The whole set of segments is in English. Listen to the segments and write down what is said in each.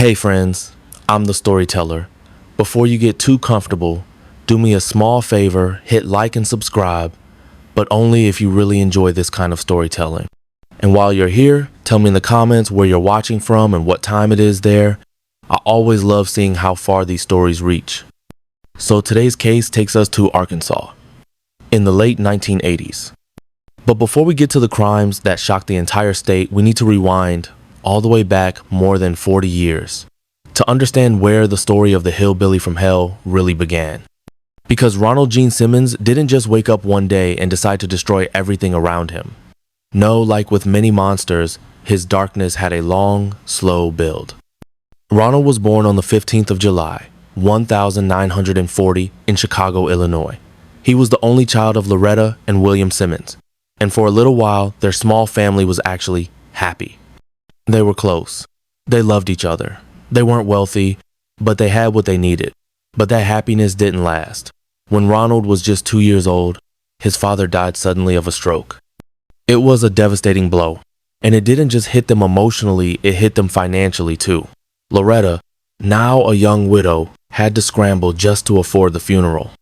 Hey friends, I'm the storyteller. Before you get too comfortable, do me a small favor, hit like and subscribe, but only if you really enjoy this kind of storytelling. And while you're here, tell me in the comments where you're watching from and what time it is there. I always love seeing how far these stories reach. So today's case takes us to Arkansas in the late 1980s. But before we get to the crimes that shocked the entire state, we need to rewind all the way back more than 40 years to understand where the story of the hillbilly from hell really began. Because Ronald Gene Simmons didn't just wake up one day and decide to destroy everything around him. No, like with many monsters, his darkness had a long, slow build. Ronald was born on the 15th of July, 1940 in Chicago, Illinois. He was the only child of Loretta and William Simmons, and for a little while, their small family was actually happy. They were close. They loved each other. They weren't wealthy, but they had what they needed. But that happiness didn't last. When Ronald was just 2 years old, his father died suddenly of a stroke. It was a devastating blow, and it didn't just hit them emotionally, it hit them financially too. Loretta, now a young widow, had to scramble just to afford the funeral.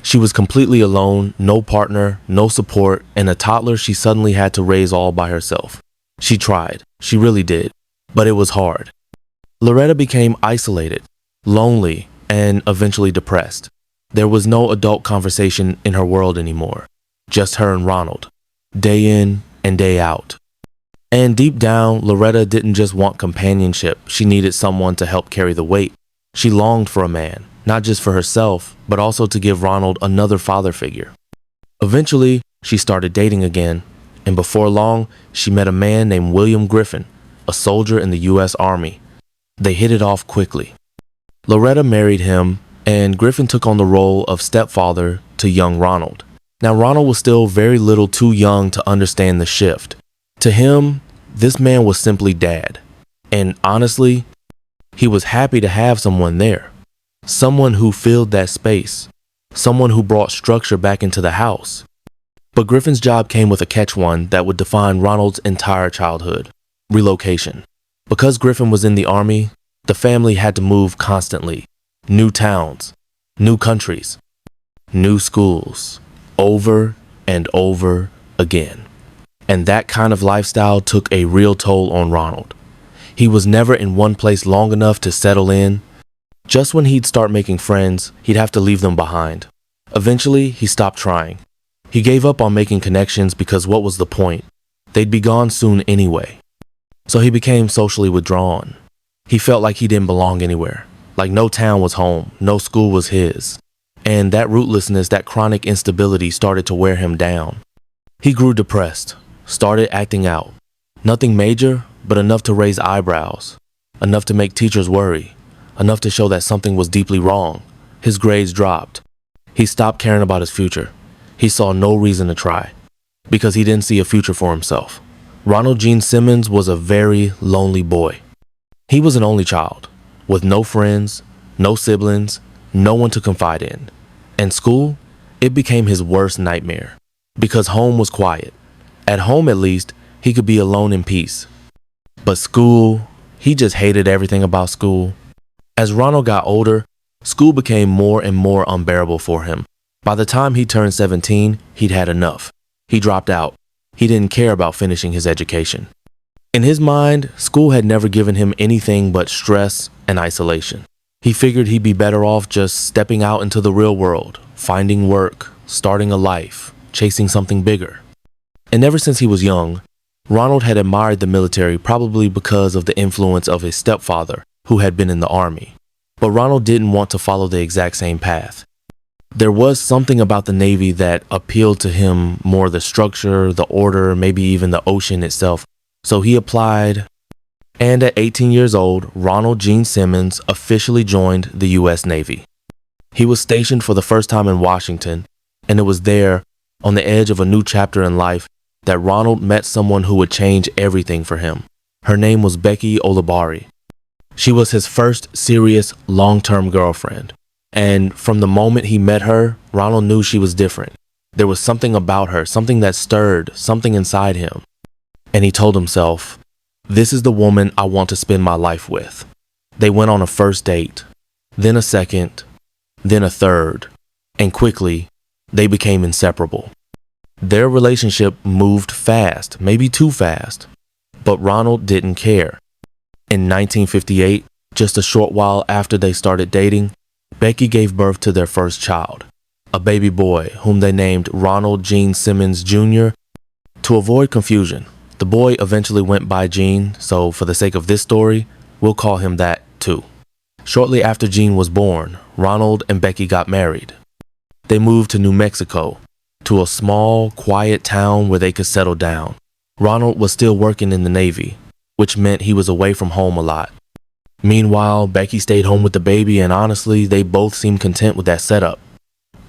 She was completely alone, no partner, no support, and a toddler she suddenly had to raise all by herself. She tried, she really did, but it was hard. Loretta became isolated, lonely, and eventually depressed. There was no adult conversation in her world anymore, just her and Ronald, day in and day out. And deep down, Loretta didn't just want companionship, she needed someone to help carry the weight. She longed for a man, not just for herself, but also to give Ronald another father figure. Eventually, she started dating again, and before long, she met a man named William Griffin, a soldier in the U.S. Army. They hit it off quickly. Loretta married him, and Griffin took on the role of stepfather to young Ronald. Now, Ronald was still very little too young to understand the shift. To him, this man was simply dad. And honestly, he was happy to have someone there. Someone who filled that space. Someone who brought structure back into the house. But Griffin's job came with a catch-one that would define Ronald's entire childhood: relocation. Because Griffin was in the Army, the family had to move constantly. New towns, new countries, new schools, over and over again. And that kind of lifestyle took a real toll on Ronald. He was never in one place long enough to settle in. Just when he'd start making friends, he'd have to leave them behind. Eventually, he stopped trying. He gave up on making connections because what was the point? They'd be gone soon anyway. So he became socially withdrawn. He felt like he didn't belong anywhere, like no town was home, no school was his. And that rootlessness, that chronic instability started to wear him down. He grew depressed, started acting out. Nothing major, but enough to raise eyebrows, enough to make teachers worry, enough to show that something was deeply wrong. His grades dropped. He stopped caring about his future. He saw no reason to try, because he didn't see a future for himself. Ronald Gene Simmons was a very lonely boy. He was an only child, with no friends, no siblings, no one to confide in. And school, it became his worst nightmare, because home was quiet. At home, at least, he could be alone in peace. But school, he just hated everything about school. As Ronald got older, school became more and more unbearable for him. By the time he turned 17, he'd had enough. He dropped out. He didn't care about finishing his education. In his mind, school had never given him anything but stress and isolation. He figured he'd be better off just stepping out into the real world, finding work, starting a life, chasing something bigger. And ever since he was young, Ronald had admired the military, probably because of the influence of his stepfather, who had been in the Army. But Ronald didn't want to follow the exact same path. There was something about the Navy that appealed to him more: the structure, the order, maybe even the ocean itself. So he applied, and at 18 years old, Ronald Gene Simmons officially joined the U.S. Navy. He was stationed for the first time in Washington, and it was there, on the edge of a new chapter in life, that Ronald met someone who would change everything for him. Her name was Becky Olabari. She was his first serious, long-term girlfriend. And from the moment he met her, Ronald knew she was different. There was something about her, something that stirred, something inside him. And he told himself, This is the woman I want to spend my life with. They went on a first date, then a second, then a third, and quickly, they became inseparable. Their relationship moved fast, maybe too fast, but Ronald didn't care. In 1958, just a short while after they started dating, Becky gave birth to their first child, a baby boy whom they named Ronald Gene Simmons Jr. To avoid confusion, the boy eventually went by Gene, so for the sake of this story, we'll call him that too. Shortly after Gene was born, Ronald and Becky got married. They moved to New Mexico, to a small, quiet town where they could settle down. Ronald was still working in the Navy, which meant he was away from home a lot. Meanwhile, Becky stayed home with the baby, and honestly, they both seemed content with that setup.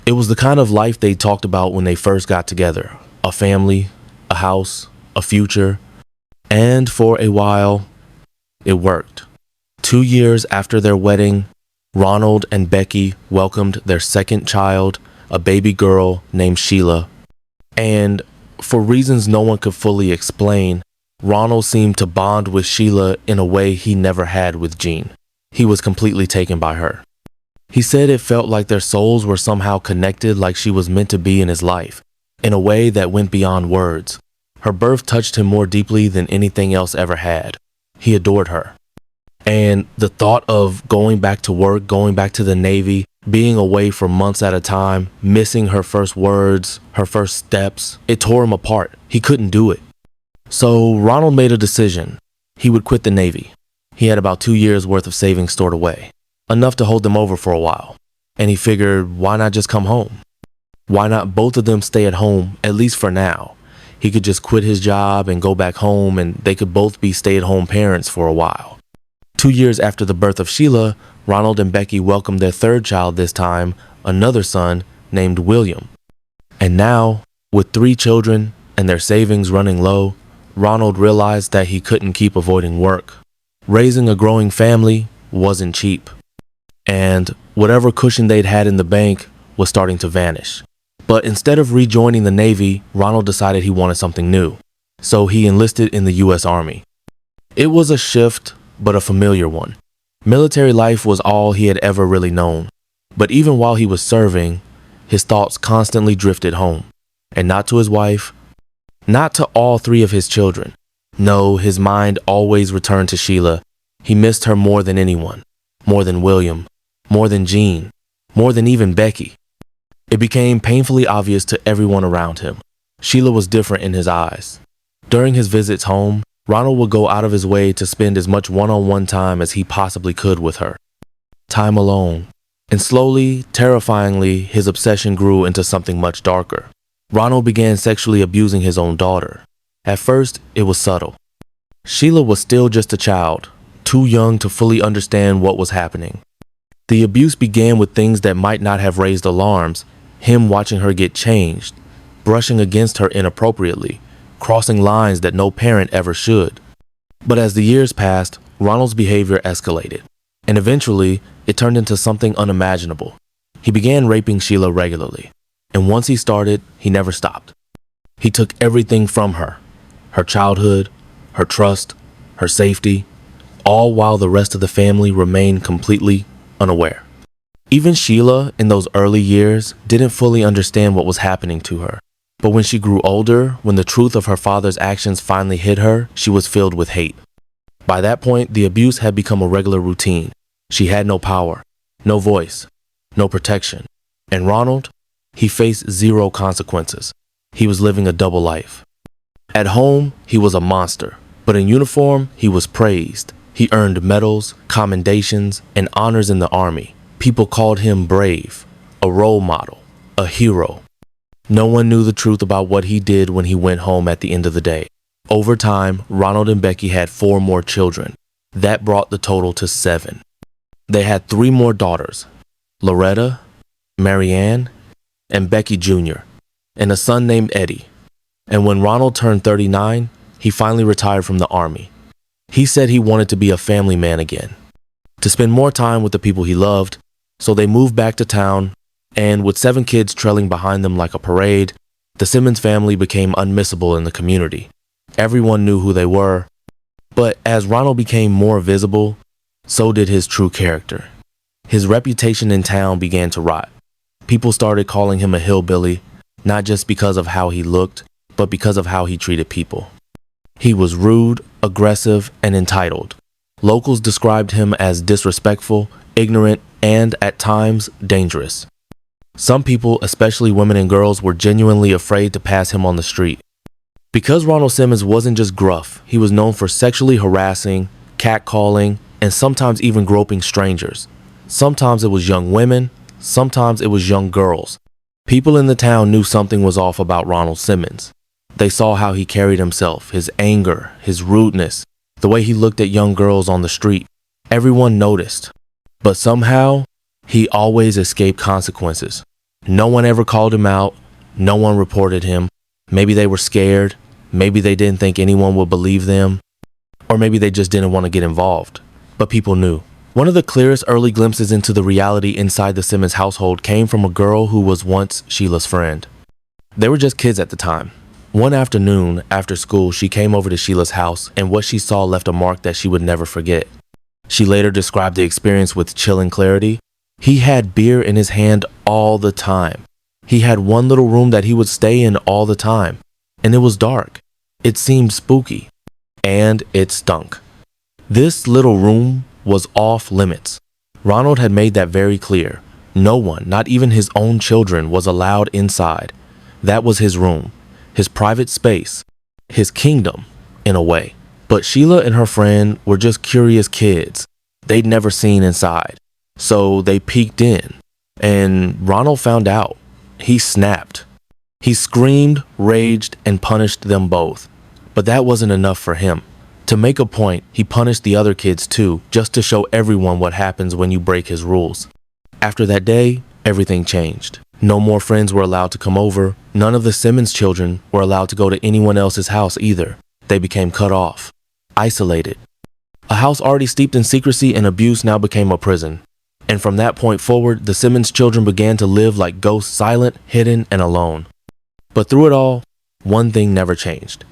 It was the kind of life they talked about when they first got together. A family, a house, a future, and for a while, it worked. 2 years after their wedding, Ronald and Becky welcomed their second child, a baby girl named Sheila. And for reasons no one could fully explain, Ronald seemed to bond with Sheila in a way he never had with Gene. He was completely taken by her. He said it felt like their souls were somehow connected, like she was meant to be in his life, in a way that went beyond words. Her birth touched him more deeply than anything else ever had. He adored her. And the thought of going back to work, going back to the Navy, being away for months at a time, missing her first words, her first steps, it tore him apart. He couldn't do it. So Ronald made a decision. He would quit the Navy. He had about 2 years worth of savings stored away, enough to hold them over for a while. And he figured, why not just come home? Why not both of them stay at home, at least for now? He could just quit his job and go back home, and they could both be stay-at-home parents for a while. 2 years after the birth of Sheila, Ronald and Becky welcomed their third child this time, another son named William. And now, with 3 children and their savings running low, Ronald realized that he couldn't keep avoiding work. Raising a growing family wasn't cheap. And whatever cushion they'd had in the bank was starting to vanish. But instead of rejoining the Navy, Ronald decided he wanted something new. So he enlisted in the U.S. Army. It was a shift, but a familiar one. Military life was all he had ever really known. But even while he was serving, his thoughts constantly drifted home. And not to his wife, not to all 3 of his children. No, his mind always returned to Sheila. He missed her more than anyone, more than William, more than Gene, more than even Becky. It became painfully obvious to everyone around him. Sheila was different in his eyes. During his visits home, Ronald would go out of his way to spend as much one-on-one time as he possibly could with her. Time alone. And slowly, terrifyingly, his obsession grew into something much darker. Ronald began sexually abusing his own daughter. At first, it was subtle. Sheila was still just a child, too young to fully understand what was happening. The abuse began with things that might not have raised alarms, him watching her get changed, brushing against her inappropriately, crossing lines that no parent ever should. But as the years passed, Ronald's behavior escalated, and eventually, it turned into something unimaginable. He began raping Sheila regularly, and once he started, he never stopped. He took everything from her, her childhood, her trust, her safety, all while the rest of the family remained completely unaware. Even Sheila, in those early years, didn't fully understand what was happening to her. But when she grew older, when the truth of her father's actions finally hit her, she was filled with hate. By that point, the abuse had become a regular routine. She had no power, no voice, no protection. And Ronald, he faced 0 consequences. He was living a double life. At home, he was a monster, but in uniform, he was praised. He earned medals, commendations, and honors in the Army. People called him brave, a role model, a hero. No one knew the truth about what he did when he went home at the end of the day. Over time, Ronald and Becky had 4 more children. That brought the total to 7. They had 3 more daughters, Loretta, Marianne, and Becky Jr., and a son named Eddie. And when Ronald turned 39, he finally retired from the Army. He said he wanted to be a family man again, to spend more time with the people he loved, so they moved back to town, and with 7 kids trailing behind them like a parade, the Simmons family became unmissable in the community. Everyone knew who they were, but as Ronald became more visible, so did his true character. His reputation in town began to rot. People started calling him a hillbilly, not just because of how he looked, but because of how he treated people. He was rude, aggressive, and entitled. Locals described him as disrespectful, ignorant, and, at times, dangerous. Some people, especially women and girls, were genuinely afraid to pass him on the street. Because Ronald Simmons wasn't just gruff, he was known for sexually harassing, catcalling, and sometimes even groping strangers. Sometimes it was young women, sometimes it was young girls. People in the town knew something was off about Ronald Simmons. They saw how he carried himself, his anger, his rudeness, the way he looked at young girls on the street. Everyone noticed. But somehow, he always escaped consequences. No one ever called him out. No one reported him. Maybe they were scared. Maybe they didn't think anyone would believe them. Or maybe they just didn't want to get involved. But people knew. One of the clearest early glimpses into the reality inside the Simmons household came from a girl who was once Sheila's friend. They were just kids at the time. One afternoon, after school, she came over to Sheila's house, and what she saw left a mark that she would never forget. She later described the experience with chilling clarity. He had beer in his hand all the time. He had one little room that he would stay in all the time, and it was dark. It seemed spooky, and it stunk. This little room was off limits. Ronald had made that very clear. No one, not even his own children, was allowed inside. That was his room, his private space, his kingdom, in a way. But Sheila and her friend were just curious kids. They'd never seen inside. So they peeked in, and Ronald found out. He snapped. He screamed, raged, and punished them both. But that wasn't enough for him. To make a point, he punished the other kids too, just to show everyone what happens when you break his rules. After that day, everything changed. No more friends were allowed to come over. None of the Simmons children were allowed to go to anyone else's house either. They became cut off, isolated. A house already steeped in secrecy and abuse now became a prison. And from that point forward, the Simmons children began to live like ghosts, silent, hidden, and alone. But through it all, one thing never changed.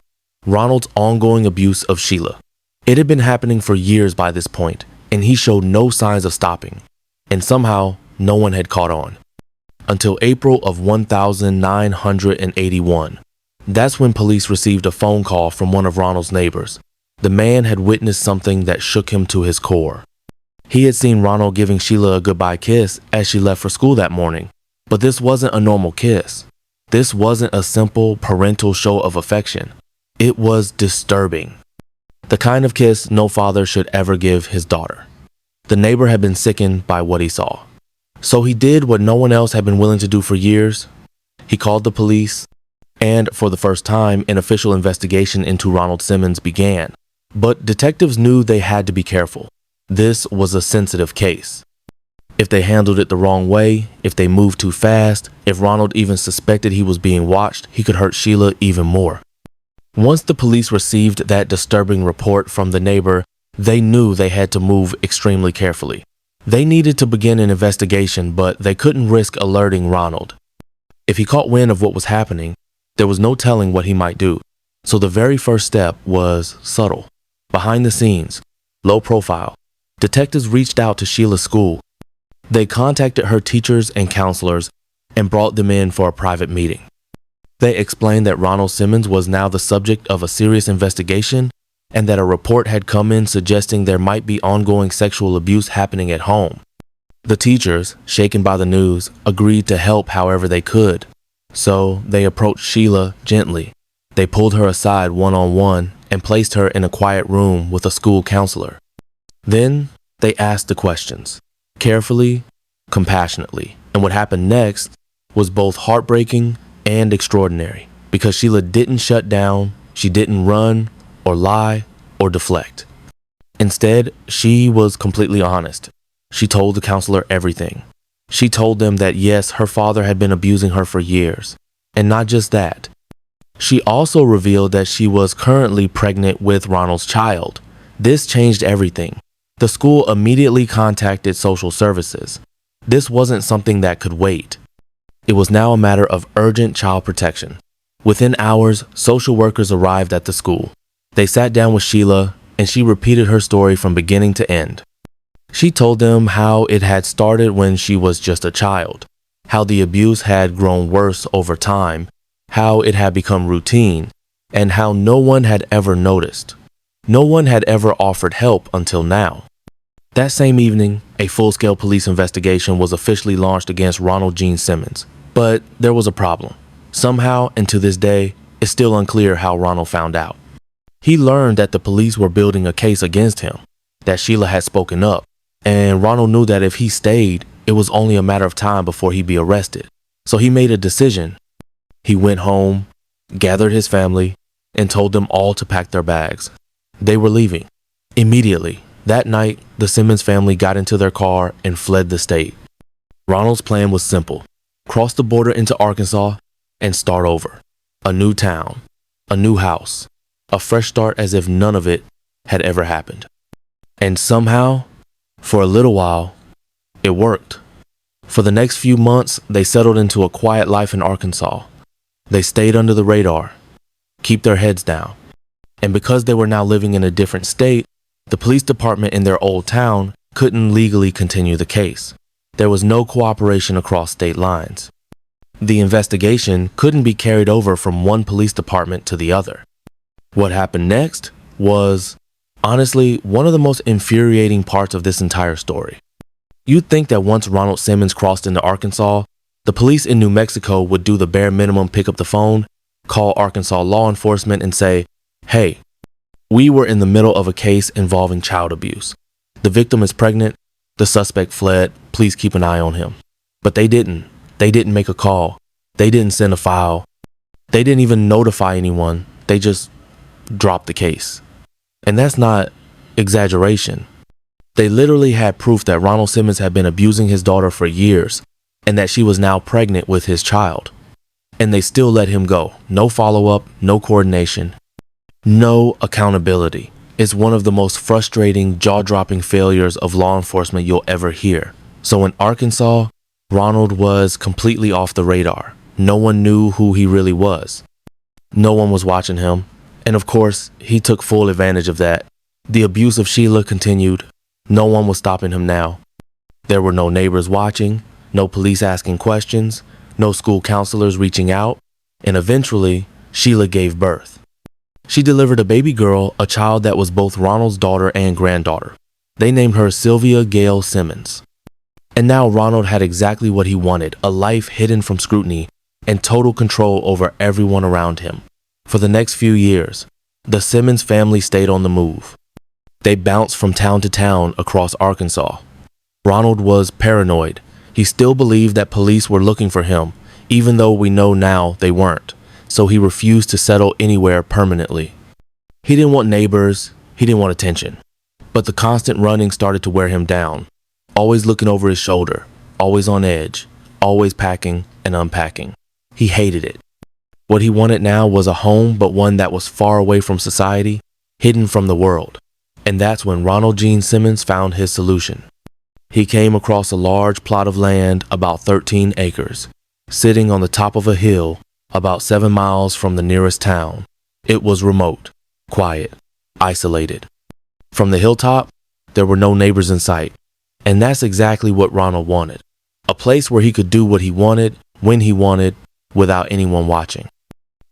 Ronald's ongoing abuse of Sheila. It had been happening for years by this point, and he showed no signs of stopping. And somehow, no one had caught on. Until April of 1981. That's when police received a phone call from one of Ronald's neighbors. The man had witnessed something that shook him to his core. He had seen Ronald giving Sheila a goodbye kiss as she left for school that morning. But this wasn't a normal kiss. This wasn't a simple parental show of affection. It was disturbing. The kind of kiss no father should ever give his daughter. The neighbor had been sickened by what he saw. So he did what no one else had been willing to do for years. He called the police, and for the first time, an official investigation into Ronald Simmons began. But detectives knew they had to be careful. This was a sensitive case. If they handled it the wrong way, if they moved too fast, if Ronald even suspected he was being watched, he could hurt Sheila even more. Once the police received that disturbing report from the neighbor, they knew they had to move extremely carefully. They needed to begin an investigation, but they couldn't risk alerting Ronald. If he caught wind of what was happening, there was no telling what he might do. So the very first step was subtle. Behind the scenes, low profile. Detectives reached out to Sheila's school. They contacted her teachers and counselors and brought them in for a private meeting. They explained that Ronald Simmons was now the subject of a serious investigation and that a report had come in suggesting there might be ongoing sexual abuse happening at home. The teachers, shaken by the news, agreed to help however they could. So they approached Sheila gently. They pulled her aside one-on-one and placed her in a quiet room with a school counselor. Then they asked the questions, carefully, compassionately. And what happened next was both heartbreaking and extraordinary, because Sheila didn't shut down, she didn't run or lie or deflect. Instead, she was completely honest. She told the counselor everything. She told them that yes, her father had been abusing her for years. And not just that. She also revealed that she was currently pregnant with Ronald's child. This changed everything. The school immediately contacted social services. This wasn't something that could wait. It was now a matter of urgent child protection. Within hours, social workers arrived at the school. They sat down with Sheila, and she repeated her story from beginning to end. She told them how it had started when she was just a child, how the abuse had grown worse over time, how it had become routine, and how no one had ever noticed. No one had ever offered help until now. That same evening, a full-scale police investigation was officially launched against Ronald Gene Simmons. But there was a problem. Somehow, and to this day, it's still unclear how Ronald found out. He learned that the police were building a case against him, that Sheila had spoken up, and Ronald knew that if he stayed, it was only a matter of time before he'd be arrested. So he made a decision. He went home, gathered his family, and told them all to pack their bags. They were leaving. Immediately, that night, the Simmons family got into their car and fled the state. Ronald's plan was simple: cross the border into Arkansas and start over. A new town, a new house, a fresh start as if none of it had ever happened. And somehow, for a little while, it worked. For the next few months, they settled into a quiet life in Arkansas. They stayed under the radar, keep their heads down. And because they were now living in a different state, the police department in their old town couldn't legally continue the case. There was no cooperation across state lines. The investigation couldn't be carried over from one police department to the other. What happened next was, honestly, one of the most infuriating parts of this entire story. You'd think that once Ronald Simmons crossed into Arkansas, the police in New Mexico would do the bare minimum: pick up the phone, call Arkansas law enforcement and say, "Hey, we were in the middle of a case involving child abuse. The victim is pregnant. The suspect fled. Please keep an eye on him." But they didn't. They didn't make a call. They didn't send a file. They didn't even notify anyone. They just dropped the case. And that's not exaggeration. They literally had proof that Ronald Simmons had been abusing his daughter for years and that she was now pregnant with his child. And they still let him go. No follow-up, no coordination, no accountability. It's one of the most frustrating, jaw-dropping failures of law enforcement you'll ever hear. So in Arkansas, Ronald was completely off the radar. No one knew who he really was. No one was watching him. And of course, he took full advantage of that. The abuse of Sheila continued. No one was stopping him now. There were no neighbors watching, no police asking questions, no school counselors reaching out, and eventually, Sheila gave birth. She delivered a baby girl, a child that was both Ronald's daughter and granddaughter. They named her Sylvia Gail Simmons. And now Ronald had exactly what he wanted: a life hidden from scrutiny and total control over everyone around him. For the next few years, the Simmons family stayed on the move. They bounced from town to town across Arkansas. Ronald was paranoid. He still believed that police were looking for him, even though we know now they weren't. So he refused to settle anywhere permanently. He didn't want neighbors. He didn't want attention. But the constant running started to wear him down. Always looking over his shoulder, always on edge, always packing and unpacking. He hated it. What he wanted now was a home, but one that was far away from society, hidden from the world. And that's when Ronald Gene Simmons found his solution. He came across a large plot of land, about 13 acres, sitting on the top of a hill about 7 miles from the nearest town. It was remote, quiet, isolated. From the hilltop, there were no neighbors in sight. And that's exactly what Ronald wanted. A place where he could do what he wanted, when he wanted, without anyone watching.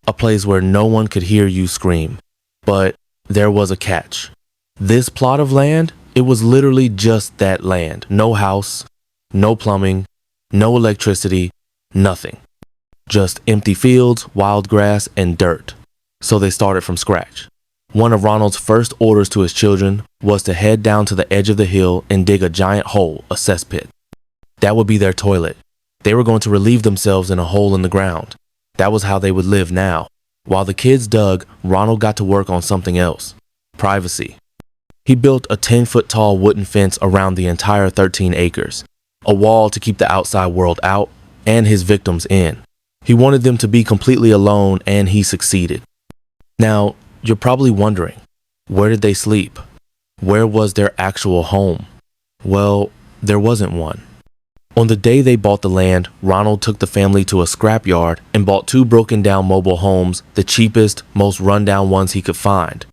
A place where no one could hear you scream. But there was a catch. This plot of land, it was literally just that land. No house, no plumbing, no electricity, nothing. Just empty fields, wild grass, and dirt. So they started from scratch. One of Ronald's first orders to his children was to head down to the edge of the hill and dig a giant hole, a cesspit. That would be their toilet. They were going to relieve themselves in a hole in the ground. That was how they would live now. While the kids dug, Ronald got to work on something else: privacy. He built a 10-foot tall wooden fence around the entire 13 acres, a wall to keep the outside world out and his victims in. He wanted them to be completely alone, and he succeeded. Now, you're probably wondering, where did they sleep? Where was their actual home? Well, there wasn't one. On the day they bought the land, Ronald took the family to a scrapyard and bought 2 broken down mobile homes, the cheapest, most rundown ones he could find.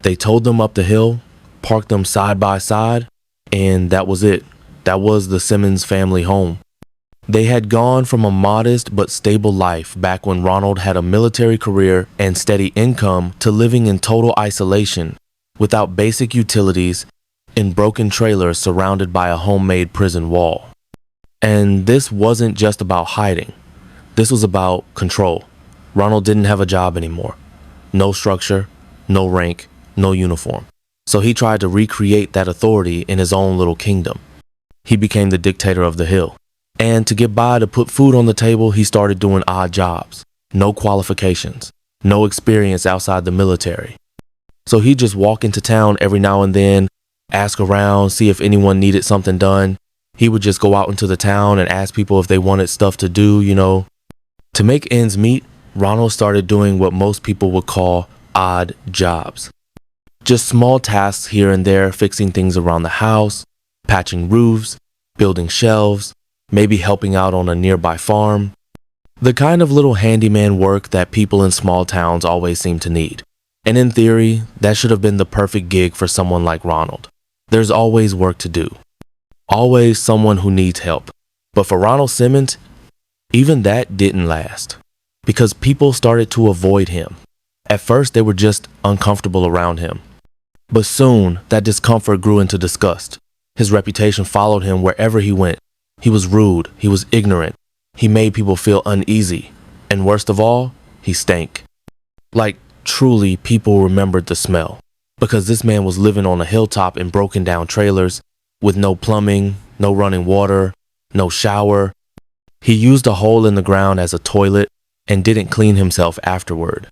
They towed them up the hill, parked them side by side, And that was it. That was the Simmons family home. They had gone from a modest but stable life back when Ronald had a military career and steady income to living in total isolation, without basic utilities, in broken trailers surrounded by a homemade prison wall. And this wasn't just about hiding. This was about control. Ronald didn't have a job anymore. No structure, no rank, no uniform. So he tried to recreate that authority in his own little kingdom. He became the dictator of the hill. And to get by, to put food on the table, he started doing odd jobs. No qualifications, no experience outside the military. So he'd just walk into town every now and then, ask around, see if anyone needed something done. He would just go out into the town and ask people if they wanted stuff to do, To make ends meet, Ronald started doing what most people would call odd jobs. Just small tasks here and there, fixing things around the house, patching roofs, building shelves, maybe helping out on a nearby farm. The kind of little handyman work that people in small towns always seem to need. And in theory, that should have been the perfect gig for someone like Ronald. There's always work to do. Always someone who needs help. But for Ronald Simmons, even that didn't last. Because people started to avoid him. At first, they were just uncomfortable around him. But soon, that discomfort grew into disgust. His reputation followed him wherever he went. He was rude. He was ignorant. He made people feel uneasy. And worst of all, he stank. Like, truly, people remembered the smell. Because this man was living on a hilltop in broken down trailers with no plumbing, no running water, no shower. He used a hole in the ground as a toilet and didn't clean himself afterward.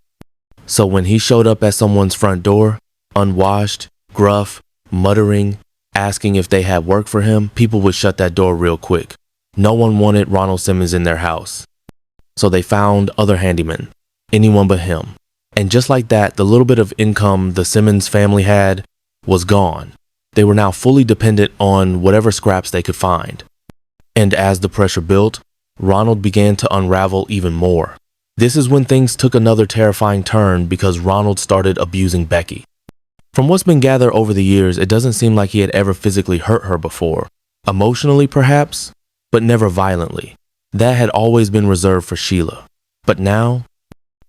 So when he showed up at someone's front door, unwashed, gruff, muttering, asking if they had work for him, people would shut that door real quick. No one wanted Ronald Simmons in their house. So they found other handymen, anyone but him. And just like that, the little bit of income the Simmons family had was gone. They were now fully dependent on whatever scraps they could find. And as the pressure built, Ronald began to unravel even more. This is when things took another terrifying turn because Ronald started abusing Becky. From what's been gathered over the years, it doesn't seem like he had ever physically hurt her before. Emotionally, perhaps, but never violently. That had always been reserved for Sheila. But now,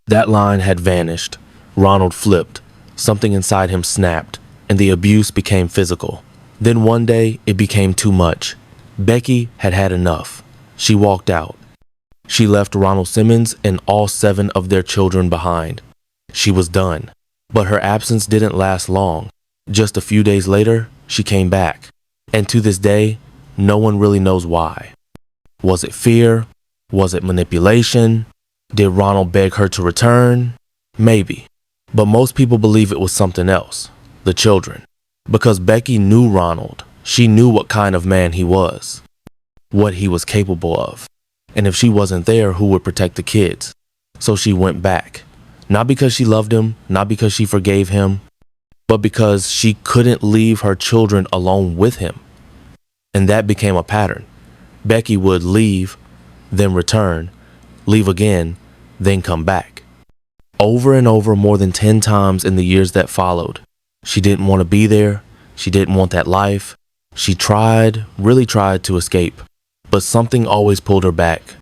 that line had vanished. Ronald flipped. Something inside him snapped, and the abuse became physical. Then one day, it became too much. Becky had had enough. She walked out. She left Ronald Simmons and all 7 of their children behind. She was done. But her absence didn't last long. Just a few days later, she came back. And to this day, no one really knows why. Was it fear? Was it manipulation? Did Ronald beg her to return? Maybe. But most people believe it was something else. The children. Because Becky knew Ronald. She knew what kind of man he was. What he was capable of. And if she wasn't there, who would protect the kids? So she went back. Not because she loved him, not because she forgave him, but because she couldn't leave her children alone with him. And that became a pattern. Becky would leave, then return, leave again, then come back. Over and over, more than 10 times in the years that followed. She didn't want to be there. She didn't want that life. She tried, really tried to escape, but something always pulled her back.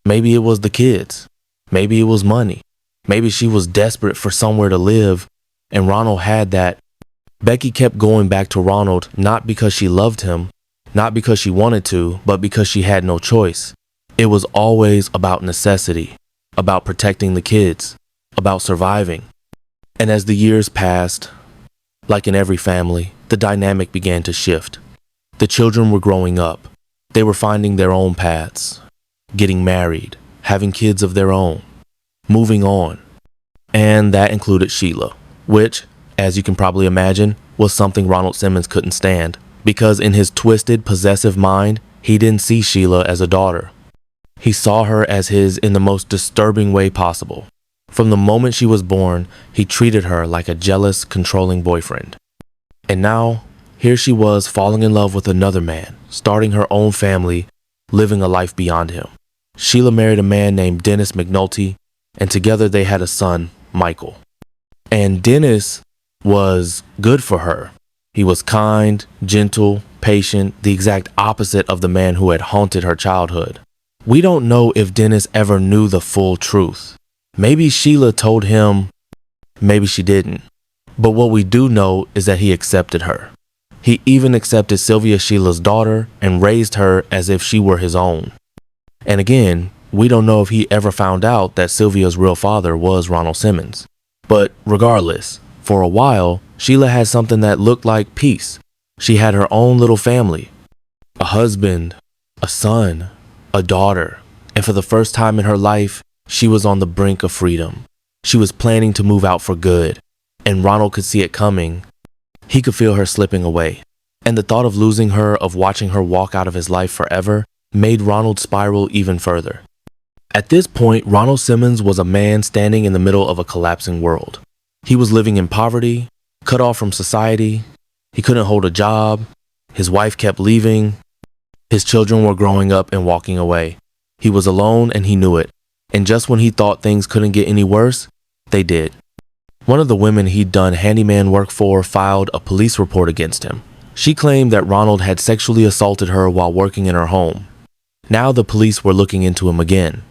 Maybe it was the kids. Maybe it was money. Maybe she was desperate for somewhere to live, and Ronald had that. Becky kept going back to Ronald not because she loved him, not because she wanted to, but because she had no choice. It was always about necessity, about protecting the kids, about surviving. And as the years passed, like in every family, the dynamic began to shift. The children were growing up. They were finding their own paths, getting married, having kids of their own, moving on. And that included Sheila, which, as you can probably imagine, was something Ronald Simmons couldn't stand, because in his twisted, possessive mind, he didn't see Sheila as a daughter. He saw her as his in the most disturbing way possible. From the moment she was born, he treated her like a jealous, controlling boyfriend. And now, here she was falling in love with another man, starting her own family, living a life beyond him. Sheila married a man named Dennis McNulty, and together they had a son, Michael. And Dennis was good for her. He was kind, gentle, patient, the exact opposite of the man who had haunted her childhood. We don't know if Dennis ever knew the full truth. Maybe Sheila told him, maybe she didn't. But what we do know is that he accepted her. He even accepted Sylvia Sheila's daughter and raised her as if she were his own. And again, we don't know if he ever found out that Sylvia's real father was Ronald Simmons. But regardless, for a while, Sheila had something that looked like peace. She had her own little family, a husband, a son, a daughter, and for the first time in her life, she was on the brink of freedom. She was planning to move out for good, and Ronald could see it coming. He could feel her slipping away, and the thought of losing her, of watching her walk out of his life forever, made Ronald spiral even further. At this point, Ronald Simmons was a man standing in the middle of a collapsing world. He was living in poverty, cut off from society. He couldn't hold a job. His wife kept leaving. His children were growing up and walking away. He was alone and he knew it. And just when he thought things couldn't get any worse, they did. One of the women he'd done handyman work for filed a police report against him. She claimed that Ronald had sexually assaulted her while working in her home. Now the police were looking into him again.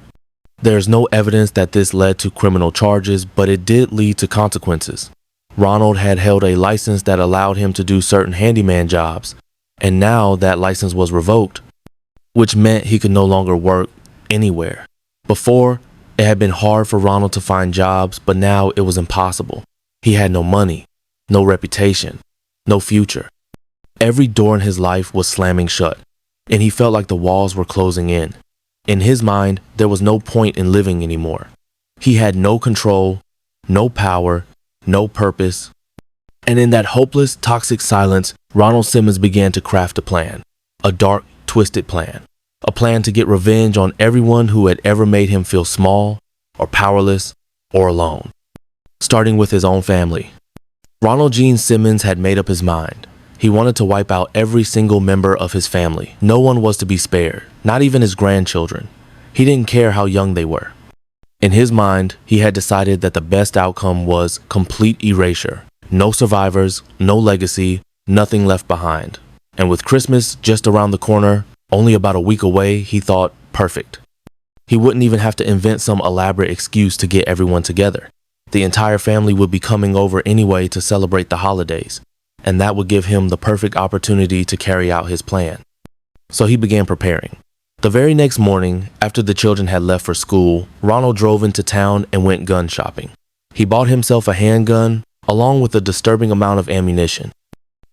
There's no evidence that this led to criminal charges, but it did lead to consequences. Ronald had held a license that allowed him to do certain handyman jobs, and now that license was revoked, which meant he could no longer work anywhere. Before, it had been hard for Ronald to find jobs, but now it was impossible. He had no money, no reputation, no future. Every door in his life was slamming shut, and he felt like the walls were closing in. In his mind, there was no point in living anymore. He had no control, no power, no purpose. And in that hopeless, toxic silence, Ronald Simmons began to craft a plan. A dark, twisted plan. A plan to get revenge on everyone who had ever made him feel small, or powerless, or alone. Starting with his own family. Ronald Gene Simmons had made up his mind. He wanted to wipe out every single member of his family. No one was to be spared, not even his grandchildren. He didn't care how young they were. In his mind, he had decided that the best outcome was complete erasure. No survivors, no legacy, nothing left behind. And with Christmas just around the corner, only about a week away, he thought, perfect. He wouldn't even have to invent some elaborate excuse to get everyone together. The entire family would be coming over anyway to celebrate the holidays, and that would give him the perfect opportunity to carry out his plan. So he began preparing. The very next morning, after the children had left for school, Ronald drove into town and went gun shopping. He bought himself a handgun, along with a disturbing amount of ammunition.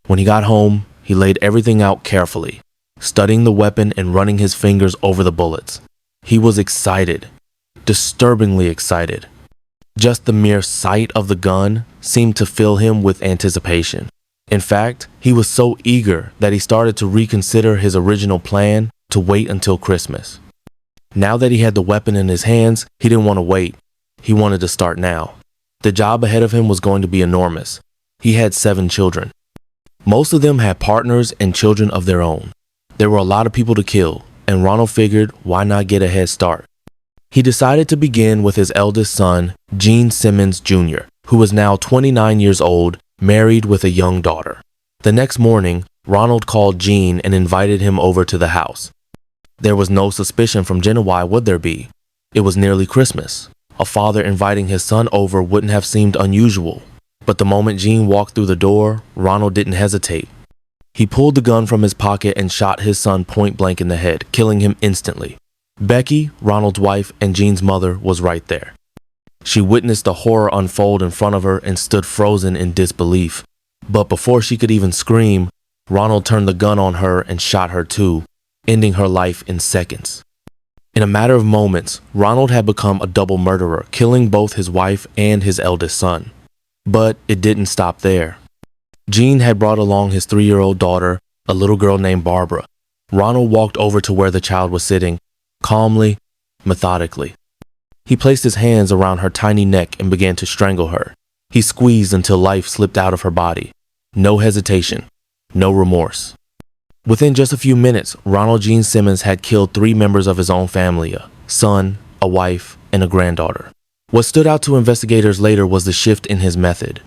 When he got home, he laid everything out carefully, studying the weapon and running his fingers over the bullets. He was excited, disturbingly excited. Just the mere sight of the gun seemed to fill him with anticipation. In fact, he was so eager that he started to reconsider his original plan to wait until Christmas. Now that he had the weapon in his hands, he didn't want to wait. He wanted to start now. The job ahead of him was going to be enormous. He had 7 children. Most of them had partners and children of their own. There were a lot of people to kill, and Ronald figured, why not get a head start? He decided to begin with his eldest son, Gene Simmons Jr., who was now 29 years old, married with a young daughter. The next morning, Ronald called Gene and invited him over to the house. There was no suspicion from Jenna. Why would there be? It was nearly Christmas. A father inviting his son over wouldn't have seemed unusual. But the moment Gene walked through the door, Ronald didn't hesitate. He pulled the gun from his pocket and shot his son point blank in the head, killing him instantly. Becky, Ronald's wife, and Gene's mother was right there. She witnessed the horror unfold in front of her and stood frozen in disbelief. But before she could even scream, Ronald turned the gun on her and shot her too, ending her life in seconds. In a matter of moments, Ronald had become a double murderer, killing both his wife and his eldest son. But it didn't stop there. Gene had brought along his 3-year-old daughter, a little girl named Barbara. Ronald walked over to where the child was sitting, calmly, methodically. He placed his hands around her tiny neck and began to strangle her. He squeezed until life slipped out of her body. No hesitation, no remorse. Within just a few minutes, Ronald Gene Simmons had killed 3 members of his own family, a son, a wife, and a granddaughter. What stood out to investigators later was the shift in his method.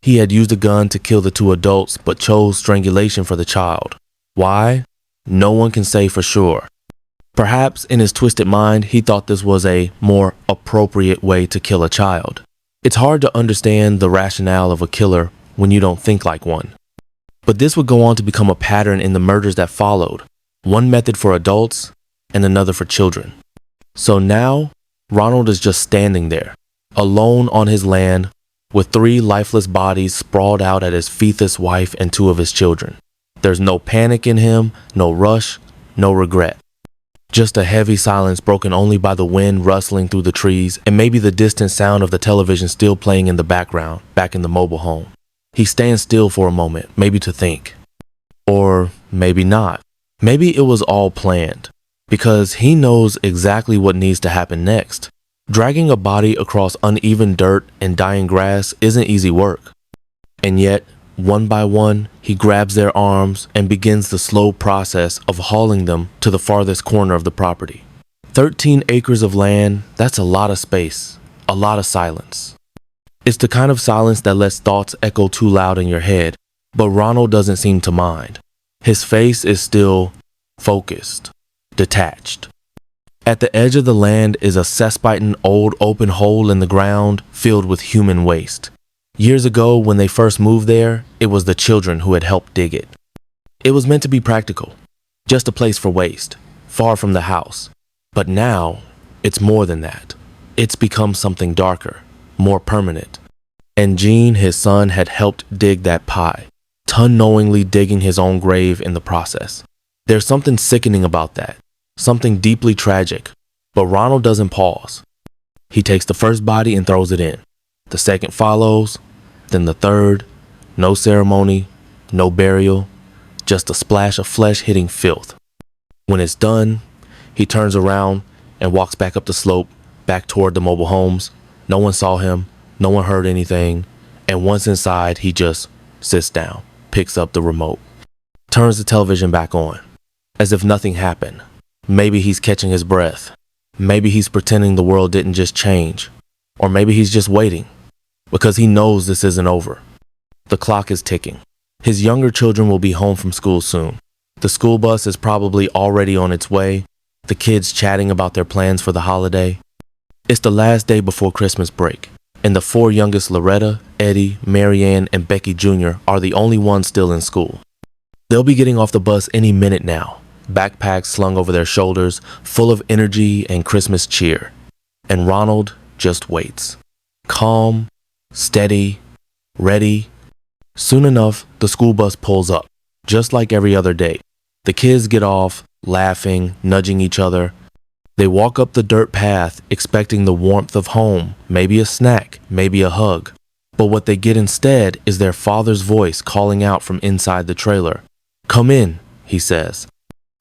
He had used a gun to kill the 2 adults, but chose strangulation for the child. Why? No one can say for sure. Perhaps in his twisted mind, he thought this was a more appropriate way to kill a child. It's hard to understand the rationale of a killer when you don't think like one. But this would go on to become a pattern in the murders that followed, one method for adults and another for children. So now, Ronald is just standing there, alone on his land, with 3 lifeless bodies sprawled out at his fetus wife and 2 of his children. There's no panic in him, no rush, no regret. Just a heavy silence broken only by the wind rustling through the trees and maybe the distant sound of the television still playing in the background, back in the mobile home. He stands still for a moment, maybe to think. Or maybe not. Maybe it was all planned, because he knows exactly what needs to happen next. Dragging a body across uneven dirt and dying grass isn't easy work. And yet, one by one, he grabs their arms and begins the slow process of hauling them to the farthest corner of the property. 13 acres of land, that's a lot of space, a lot of silence. It's the kind of silence that lets thoughts echo too loud in your head, but Ronald doesn't seem to mind. His face is still focused, detached. At the edge of the land is a cesspite old open hole in the ground filled with human waste. Years ago, when they first moved there, it was the children who had helped dig it. It was meant to be practical, just a place for waste, far from the house. But now, it's more than that. It's become something darker, more permanent. And Gene, his son, had helped dig that pie, unknowingly digging his own grave in the process. There's something sickening about that, something deeply tragic, but Ronald doesn't pause. He takes the first body and throws it in. The second follows, then the third. No ceremony, no burial, just a splash of flesh hitting filth. When it's done, he turns around and walks back up the slope, back toward the mobile homes. No one saw him, no one heard anything, and once inside, he just sits down, picks up the remote, turns the television back on, as if nothing happened. Maybe he's catching his breath. Maybe he's pretending the world didn't just change. Or maybe he's just waiting, because he knows this isn't over. The clock is ticking. His younger children will be home from school soon. The school bus is probably already on its way, the kids chatting about their plans for the holiday. It's the last day before Christmas break, and the 4 youngest, Loretta, Eddie, Marianne, and Becky Jr., are the only ones still in school. They'll be getting off the bus any minute now, backpacks slung over their shoulders, full of energy and Christmas cheer. And Ronald just waits. Calm, steady, ready. Soon enough, the school bus pulls up, just like every other day. The kids get off, laughing, nudging each other. They walk up the dirt path, expecting the warmth of home, maybe a snack, maybe a hug. But what they get instead is their father's voice calling out from inside the trailer. "Come in," he says.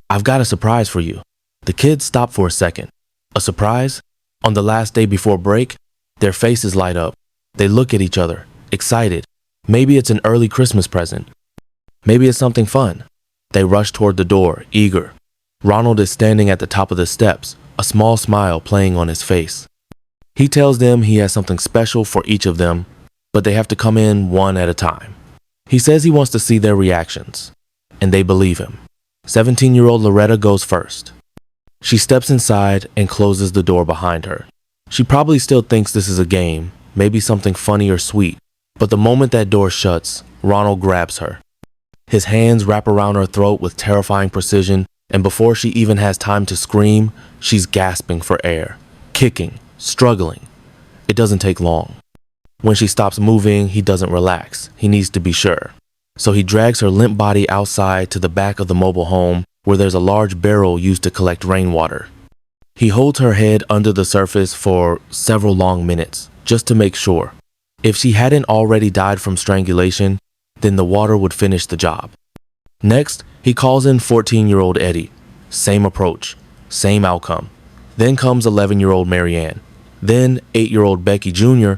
"I've got a surprise for you." The kids stop for a second. A surprise? On the last day before break, their faces light up. They look at each other, excited. Maybe it's an early Christmas present. Maybe it's something fun. They rush toward the door, eager. Ronald is standing at the top of the steps, a small smile playing on his face. He tells them he has something special for each of them, but they have to come in one at a time. He says he wants to see their reactions, and they believe him. 17-year-old Loretta goes first. She steps inside and closes the door behind her. She probably still thinks this is a game, maybe something funny or sweet, but the moment that door shuts, Ronald grabs her. His hands wrap around her throat with terrifying precision, and before she even has time to scream, she's gasping for air, kicking, struggling. It doesn't take long. When she stops moving, he doesn't relax. He needs to be sure. So he drags her limp body outside to the back of the mobile home, where there's a large barrel used to collect rainwater. He holds her head under the surface for several long minutes, just to make sure. If she hadn't already died from strangulation, then the water would finish the job. Next, he calls in 14-year-old Eddie. Same approach, same outcome. Then comes 11-year-old Marianne. Then 8-year-old Becky Jr.,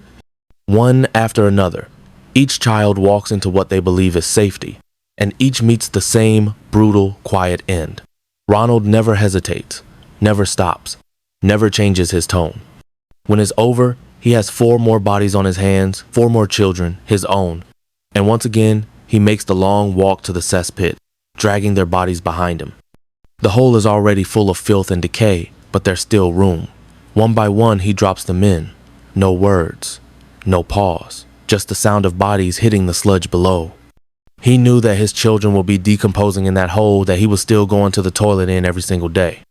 one after another. Each child walks into what they believe is safety, and each meets the same brutal, quiet end. Ronald never hesitates, never stops, never changes his tone. When it's over, he has 4 more bodies on his hands, 4 more children, his own. And once again, he makes the long walk to the cesspit, dragging their bodies behind him. The hole is already full of filth and decay, but there's still room. One by one, he drops them in. No words, no pause, just the sound of bodies hitting the sludge below. He knew that his children will be decomposing in that hole that he was still going to the toilet in every single day.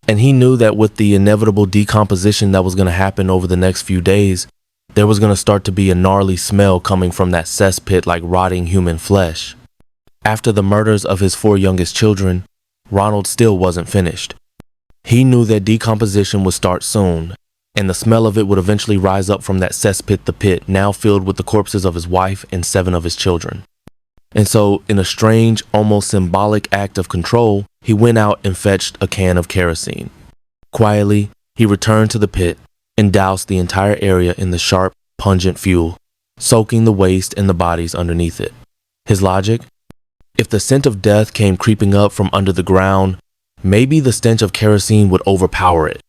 And he knew that with the inevitable decomposition that was going to happen over the next few days, there was going to start to be a gnarly smell coming from that cesspit like rotting human flesh. After the murders of his 4 youngest children, Ronald still wasn't finished. He knew that decomposition would start soon, and the smell of it would eventually rise up from that cesspit, the pit, now filled with the corpses of his wife and 7 of his children. And so, in a strange, almost symbolic act of control, he went out and fetched a can of kerosene. Quietly, he returned to the pit and doused the entire area in the sharp, pungent fuel, soaking the waste and the bodies underneath it. His logic? If the scent of death came creeping up from under the ground, maybe the stench of kerosene would overpower it.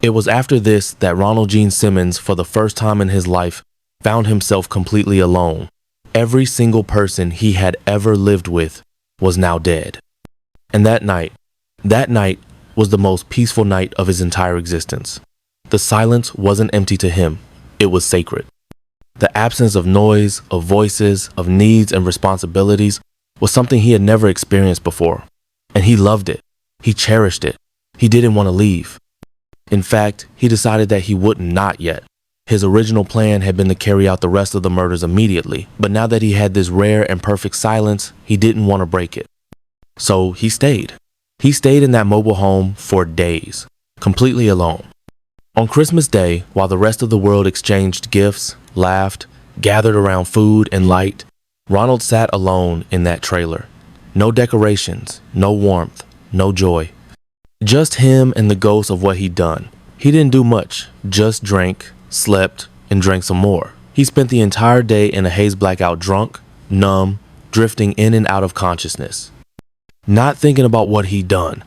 It was after this that Ronald Gene Simmons, for the first time in his life, found himself completely alone. Every single person he had ever lived with was now dead. And that night was the most peaceful night of his entire existence. The silence wasn't empty to him, it was sacred. The absence of noise, of voices, of needs and responsibilities was something he had never experienced before. And he loved it. He cherished it. He didn't want to leave. In fact, he decided that he wouldn't not yet. His original plan had been to carry out the rest of the murders immediately, but now that he had this rare and perfect silence, he didn't want to break it. So he stayed. He stayed in that mobile home for days, completely alone. On Christmas Day, while the rest of the world exchanged gifts, laughed, gathered around food and light, Ronald sat alone in that trailer. No decorations, no warmth, no joy. Just him and the ghost of what he'd done. He didn't do much, just drank, slept, and drank some more. He spent the entire day in a haze blackout, drunk, numb, drifting in and out of consciousness. Not thinking about what he'd done,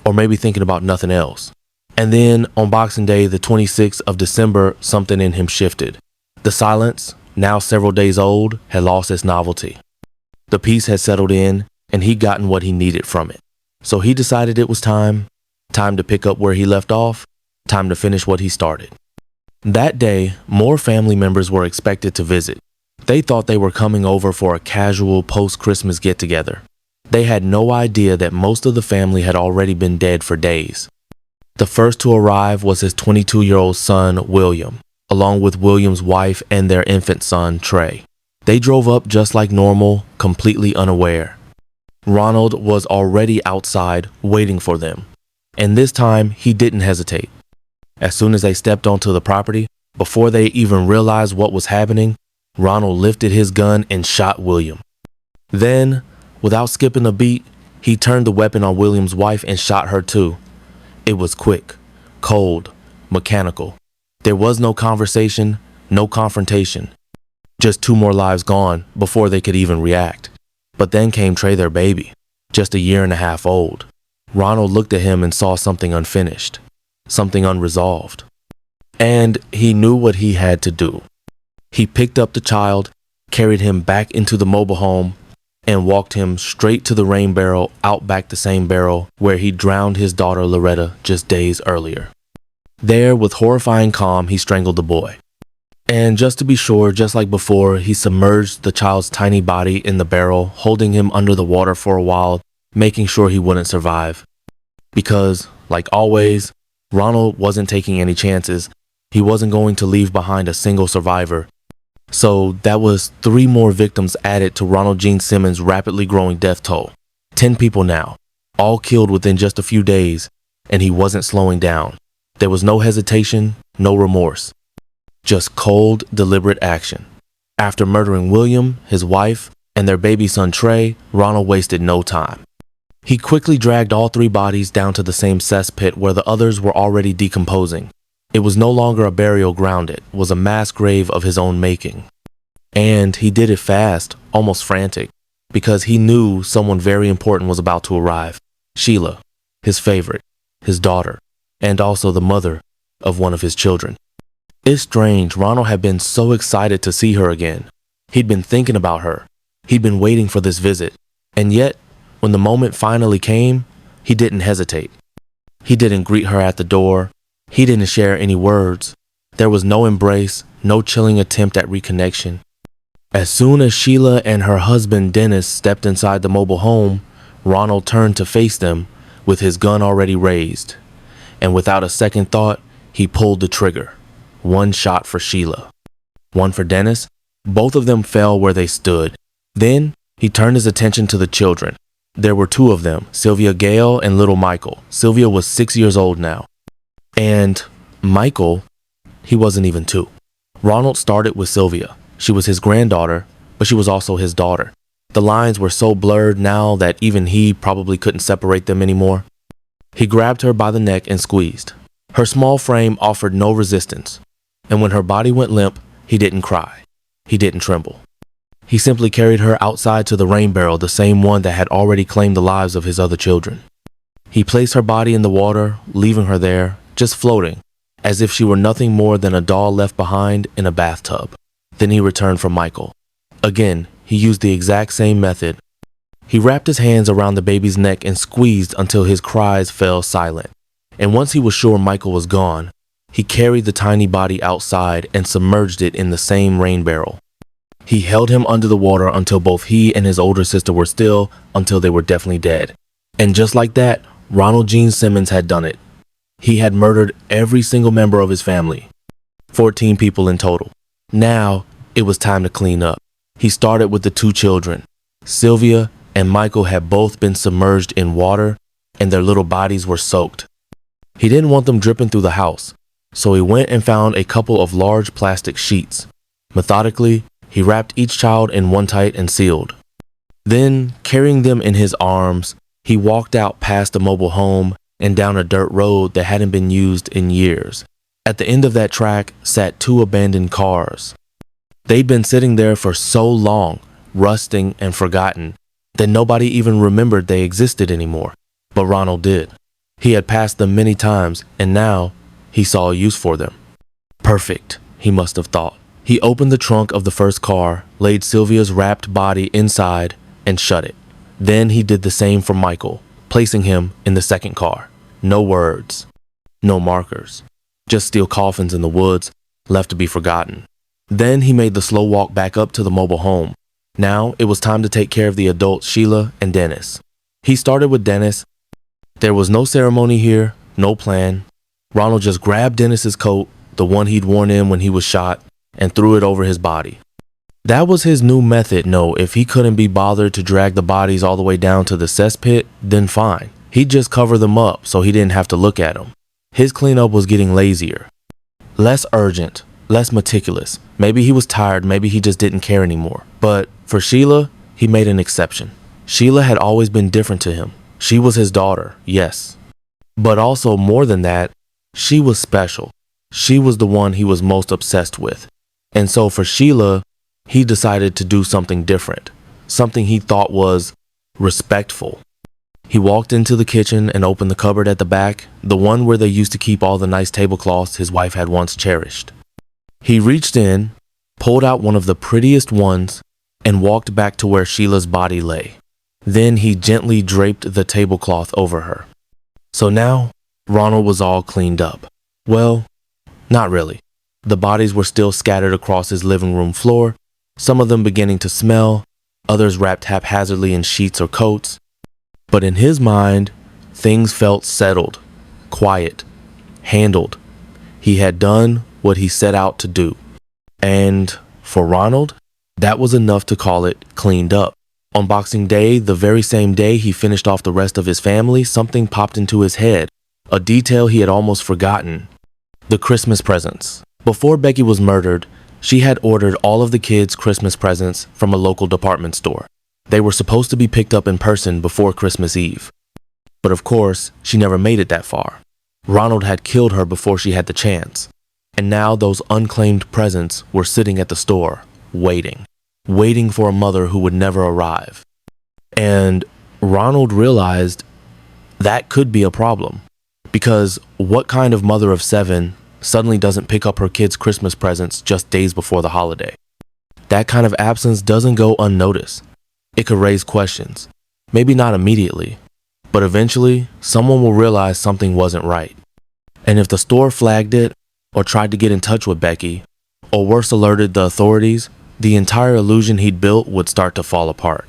or maybe thinking about nothing else. And then, on Boxing Day, the 26th of December, something in him shifted. The silence, now several days old, had lost its novelty. The peace had settled in, and he'd gotten what he needed from it. So he decided it was time to pick up where he left off, time to finish what he started. That day, more family members were expected to visit. They thought they were coming over for a casual post-Christmas get-together. They had no idea that most of the family had already been dead for days. The first to arrive was his 22-year-old son, William, along with William's wife and their infant son, Trey. They drove up just like normal, completely unaware. Ronald was already outside, waiting for them. And this time, he didn't hesitate. As soon as they stepped onto the property, before they even realized what was happening, Ronald lifted his gun and shot William. Then, without skipping a beat, he turned the weapon on William's wife and shot her too. It was quick, cold, mechanical. There was no conversation, no confrontation. Just 2 more lives gone before they could even react. But then came Trey, their baby, just 1.5 years old. Ronald looked at him and saw something unfinished, something unresolved. And he knew what he had to do. He picked up the child, carried him back into the mobile home, and walked him straight to the rain barrel, out back the same barrel where he drowned his daughter Loretta just days earlier. There, with horrifying calm, he strangled the boy. And just to be sure, just like before, he submerged the child's tiny body in the barrel, holding him under the water for a while, making sure he wouldn't survive. Because, like always, Ronald wasn't taking any chances. He wasn't going to leave behind a single survivor. So that was 3 more victims added to Ronald Gene Simmons' rapidly growing death toll. 10 people now, all killed within just a few days, and he wasn't slowing down. There was no hesitation, no remorse. Just cold, deliberate action. After murdering William, his wife, and their baby son Trey, Ronald wasted no time. He quickly dragged all 3 bodies down to the same cesspit where the others were already decomposing. It was no longer a burial ground, it was a mass grave of his own making. And he did it fast, almost frantic, because he knew someone very important was about to arrive. Sheila, his favorite, his daughter, and also the mother of one of his children. It's strange, Ronald had been so excited to see her again. He'd been thinking about her. He'd been waiting for this visit. And yet, When the moment finally came, he didn't hesitate. He didn't greet her at the door. He didn't share any words. There was no embrace, no chilling attempt at reconnection. As soon as Sheila and her husband Dennis stepped inside the mobile home, Ronald turned to face them with his gun already raised. And without a second thought, he pulled the trigger. One shot for Sheila, one for Dennis. Both of them fell where they stood. Then he turned his attention to the children. There were two of them, Sylvia Gale and little Michael. Sylvia was 6 years old now. And Michael, he wasn't even 2. Ronald started with Sylvia. She was his granddaughter, but she was also his daughter. The lines were so blurred now that even he probably couldn't separate them anymore. He grabbed her by the neck and squeezed. Her small frame offered no resistance, and when her body went limp, he didn't cry. He didn't tremble. He simply carried her outside to the rain barrel, the same one that had already claimed the lives of his other children. He placed her body in the water, leaving her there, just floating, as if she were nothing more than a doll left behind in a bathtub. Then he returned for Michael. Again, he used the exact same method. He wrapped his hands around the baby's neck and squeezed until his cries fell silent. And once he was sure Michael was gone, he carried the tiny body outside and submerged it in the same rain barrel. He held him under the water until both he and his older sister were still, until they were definitely dead. And just like that, Ronald Gene Simmons had done it. He had murdered every single member of his family, 14 people in total. Now, it was time to clean up. He started with the 2 children. Sylvia and Michael had both been submerged in water, and their little bodies were soaked. He didn't want them dripping through the house, so he went and found a couple of large plastic sheets. Methodically, he wrapped each child in one tight and sealed. Then, carrying them in his arms, he walked out past the mobile home and down a dirt road that hadn't been used in years. At the end of that track sat 2 abandoned cars. They'd been sitting there for so long, rusting and forgotten, that nobody even remembered they existed anymore. But Ronald did. He had passed them many times, and now he saw a use for them. Perfect, he must have thought. He opened the trunk of the first car, laid Sylvia's wrapped body inside, and shut it. Then he did the same for Michael, placing him in the second car. No words, no markers, just steel coffins in the woods, left to be forgotten. Then he made the slow walk back up to the mobile home. Now it was time to take care of the adults, Sheila and Dennis. He started with Dennis. There was no ceremony here, no plan. Ronald just grabbed Dennis's coat, the one he'd worn in when he was shot, and threw it over his body. That was his new method. No, if he couldn't be bothered to drag the bodies all the way down to the cesspit, then fine. He'd just cover them up so he didn't have to look at them. His cleanup was getting lazier, less urgent, less meticulous. Maybe he was tired, maybe he just didn't care anymore. But for Sheila, he made an exception. Sheila had always been different to him. She was his daughter, yes. But also more than that, she was special. She was the one he was most obsessed with. And so for Sheila, he decided to do something different, something he thought was respectful. He walked into the kitchen and opened the cupboard at the back, the one where they used to keep all the nice tablecloths his wife had once cherished. He reached in, pulled out one of the prettiest ones, and walked back to where Sheila's body lay. Then he gently draped the tablecloth over her. So now, Ronald was all cleaned up. Well, not really. The bodies were still scattered across his living room floor, some of them beginning to smell, others wrapped haphazardly in sheets or coats. But in his mind, things felt settled, quiet, handled. He had done what he set out to do. And for Ronald, that was enough to call it cleaned up. On Boxing Day, the very same day he finished off the rest of his family, something popped into his head, a detail he had almost forgotten. The Christmas presents. Before Becky was murdered, she had ordered all of the kids' Christmas presents from a local department store. They were supposed to be picked up in person before Christmas Eve. But of course, she never made it that far. Ronald had killed her before she had the chance. And now those unclaimed presents were sitting at the store, waiting for a mother who would never arrive. And Ronald realized that could be a problem. Because what kind of mother of 7 suddenly doesn't pick up her kids' Christmas presents just days before the holiday? That kind of absence doesn't go unnoticed. It could raise questions. Maybe not immediately, but eventually someone will realize something wasn't right. And if the store flagged it, or tried to get in touch with Becky, or worse alerted the authorities, the entire illusion he'd built would start to fall apart.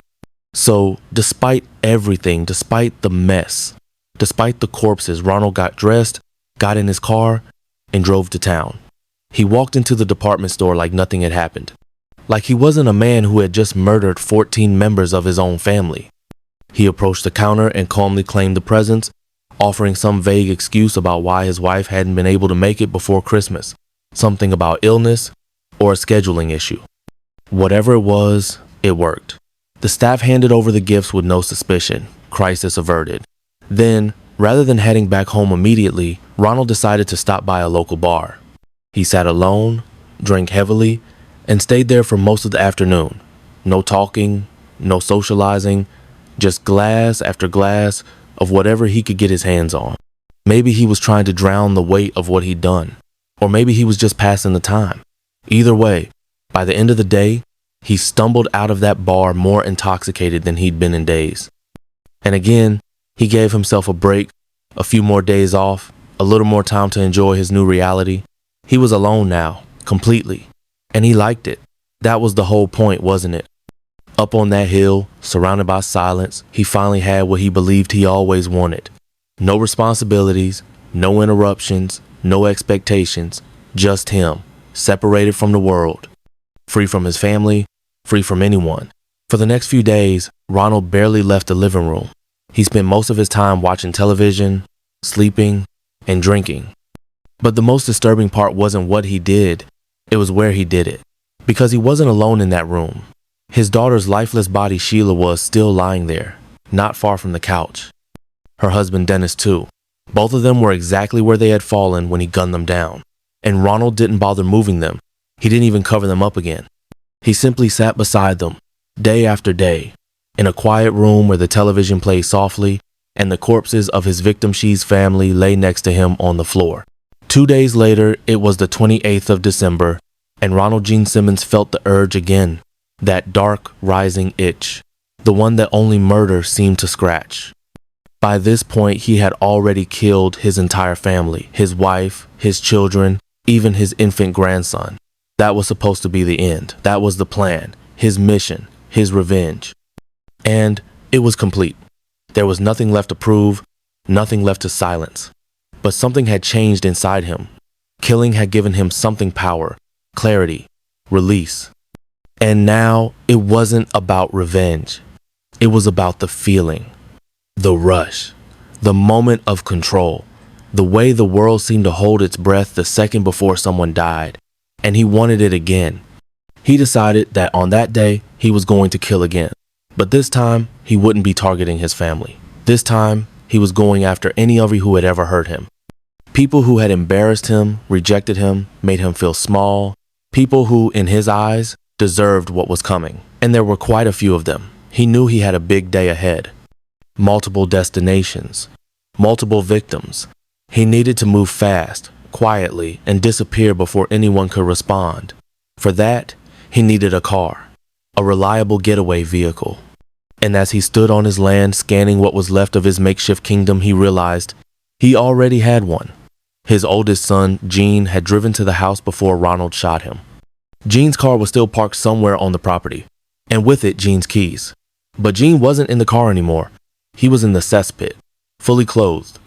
So, despite everything, despite the mess, despite the corpses, Ronald got dressed, got in his car, and drove to town. He walked into the department store like nothing had happened. Like he wasn't a man who had just murdered 14 members of his own family. He approached the counter and calmly claimed the presents, offering some vague excuse about why his wife hadn't been able to make it before Christmas, something about illness or a scheduling issue. Whatever it was, it worked. The staff handed over the gifts with no suspicion, crisis averted. Then, rather than heading back home immediately, Ronald decided to stop by a local bar. He sat alone, drank heavily, and stayed there for most of the afternoon. No talking, no socializing, just glass after glass of whatever he could get his hands on. Maybe he was trying to drown the weight of what he'd done, or maybe he was just passing the time. Either way, by the end of the day, he stumbled out of that bar more intoxicated than he'd been in days. And again, he gave himself a break, a few more days off, a little more time to enjoy his new reality. He was alone now, completely, and he liked it. That was the whole point, wasn't it? Up on that hill, surrounded by silence, he finally had what he believed he always wanted. No responsibilities, no interruptions, no expectations, just him, separated from the world, free from his family, free from anyone. For the next few days, Ronald barely left the living room. He spent most of his time watching television, sleeping, and drinking. But the most disturbing part wasn't what he did, it was where he did it. Because he wasn't alone in that room. His daughter's lifeless body, Sheila, was still lying there, not far from the couch. Her husband, Dennis, too. Both of them were exactly where they had fallen when he gunned them down. And Ronald didn't bother moving them. He didn't even cover them up again. He simply sat beside them, day after day, in a quiet room where the television played softly and the corpses of his victim Shee's family lay next to him on the floor. 2 days later, it was the 28th of December, and Ronald Gene Simmons felt the urge again, that dark, rising itch, the one that only murder seemed to scratch. By this point, he had already killed his entire family, his wife, his children, even his infant grandson. That was supposed to be the end. That was the plan, his mission, his revenge. And it was complete. There was nothing left to prove, nothing left to silence. But something had changed inside him. Killing had given him something: power, clarity, release. And now it wasn't about revenge. It was about the feeling, the rush, the moment of control, the way the world seemed to hold its breath the second before someone died. And he wanted it again. He decided that on that day, he was going to kill again. But this time, he wouldn't be targeting his family. This time, he was going after anybody who had ever hurt him. People who had embarrassed him, rejected him, made him feel small. People who, in his eyes, deserved what was coming. And there were quite a few of them. He knew he had a big day ahead. Multiple destinations, multiple victims. He needed to move fast, quietly, and disappear before anyone could respond. For that, he needed a car, a reliable getaway vehicle. And as he stood on his land scanning what was left of his makeshift kingdom, he realized he already had one. His oldest son, Gene, had driven to the house before Ronald shot him. Gene's car was still parked somewhere on the property, and with it, Gene's keys. But Gene wasn't in the car anymore. He was in the cesspit, fully clothed,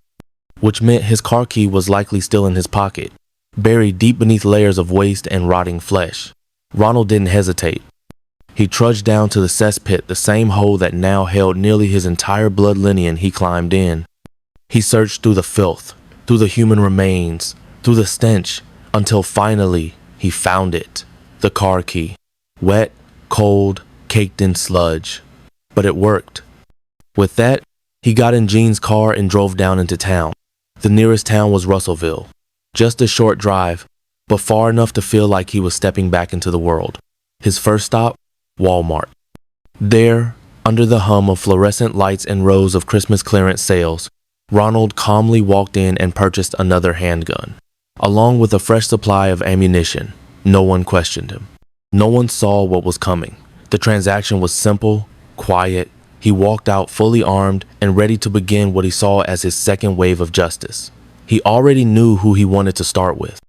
which meant his car key was likely still in his pocket, buried deep beneath layers of waste and rotting flesh. Ronald didn't hesitate. He trudged down to the cesspit, the same hole that now held nearly his entire blood lineage. He climbed in. He searched through the filth, through the human remains, through the stench, until finally he found it, the car key. Wet, cold, caked in sludge. But it worked. With that, he got in Gene's car and drove down into town. The nearest town was Russellville. Just a short drive, but far enough to feel like he was stepping back into the world. His first stop, Walmart. There, under the hum of fluorescent lights and rows of Christmas clearance sales, Ronald calmly walked in and purchased another handgun, along with a fresh supply of ammunition. No one questioned him. No one saw what was coming. The transaction was simple, quiet. He walked out fully armed and ready to begin what he saw as his second wave of justice. He already knew who he wanted to start with.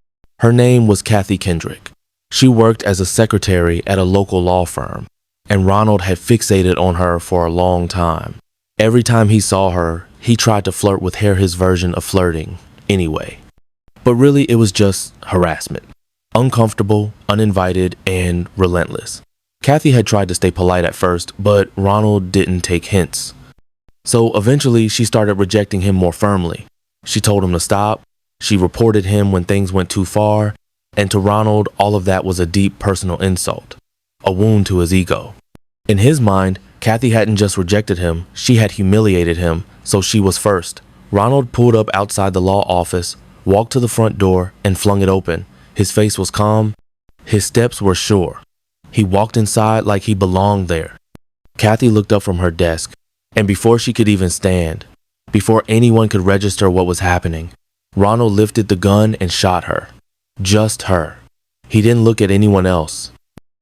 Her name was Kathy Kendrick. She worked as a secretary at a local law firm, and Ronald had fixated on her for a long time. Every time he saw her, he tried to flirt with her, his version of flirting, anyway. But really, it was just harassment. Uncomfortable, uninvited, and relentless. Kathy had tried to stay polite at first, but Ronald didn't take hints. So eventually, she started rejecting him more firmly. She told him to stop. She reported him when things went too far. And to Ronald, all of that was a deep personal insult, a wound to his ego. In his mind, Kathy hadn't just rejected him, she had humiliated him, so she was first. Ronald pulled up outside the law office, walked to the front door, and flung it open. His face was calm. His steps were sure. He walked inside like he belonged there. Kathy looked up from her desk, and before she could even stand, before anyone could register what was happening, Ronald lifted the gun and shot her. Just her. He didn't look at anyone else.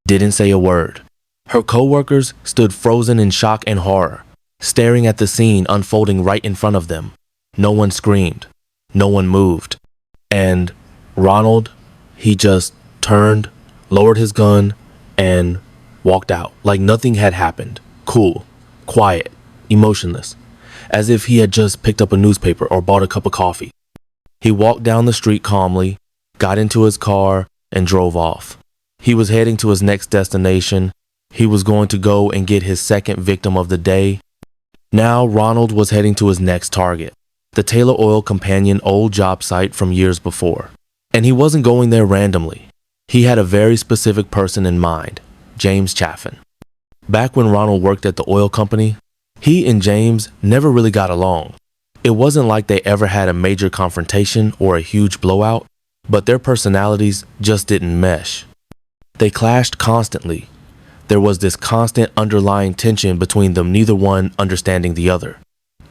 Didn't say a word. Her co-workers stood frozen in shock and horror, staring at the scene unfolding right in front of them. No one screamed. No one moved. And Ronald, he just turned, lowered his gun, and walked out like nothing had happened. Cool, quiet, emotionless, as if he had just picked up a newspaper or bought a cup of coffee. He walked down the street calmly, got into his car, and drove off. He was heading to his next destination. He was going to go and get his second victim of the day. Now Ronald was heading to his next target, the Taylor Oil Companion old job site from years before. And he wasn't going there randomly. He had a very specific person in mind, James Chaffin. Back when Ronald worked at the oil company, he and James never really got along. It wasn't like they ever had a major confrontation or a huge blowout, but their personalities just didn't mesh. They clashed constantly. There was this constant underlying tension between them, neither one understanding the other.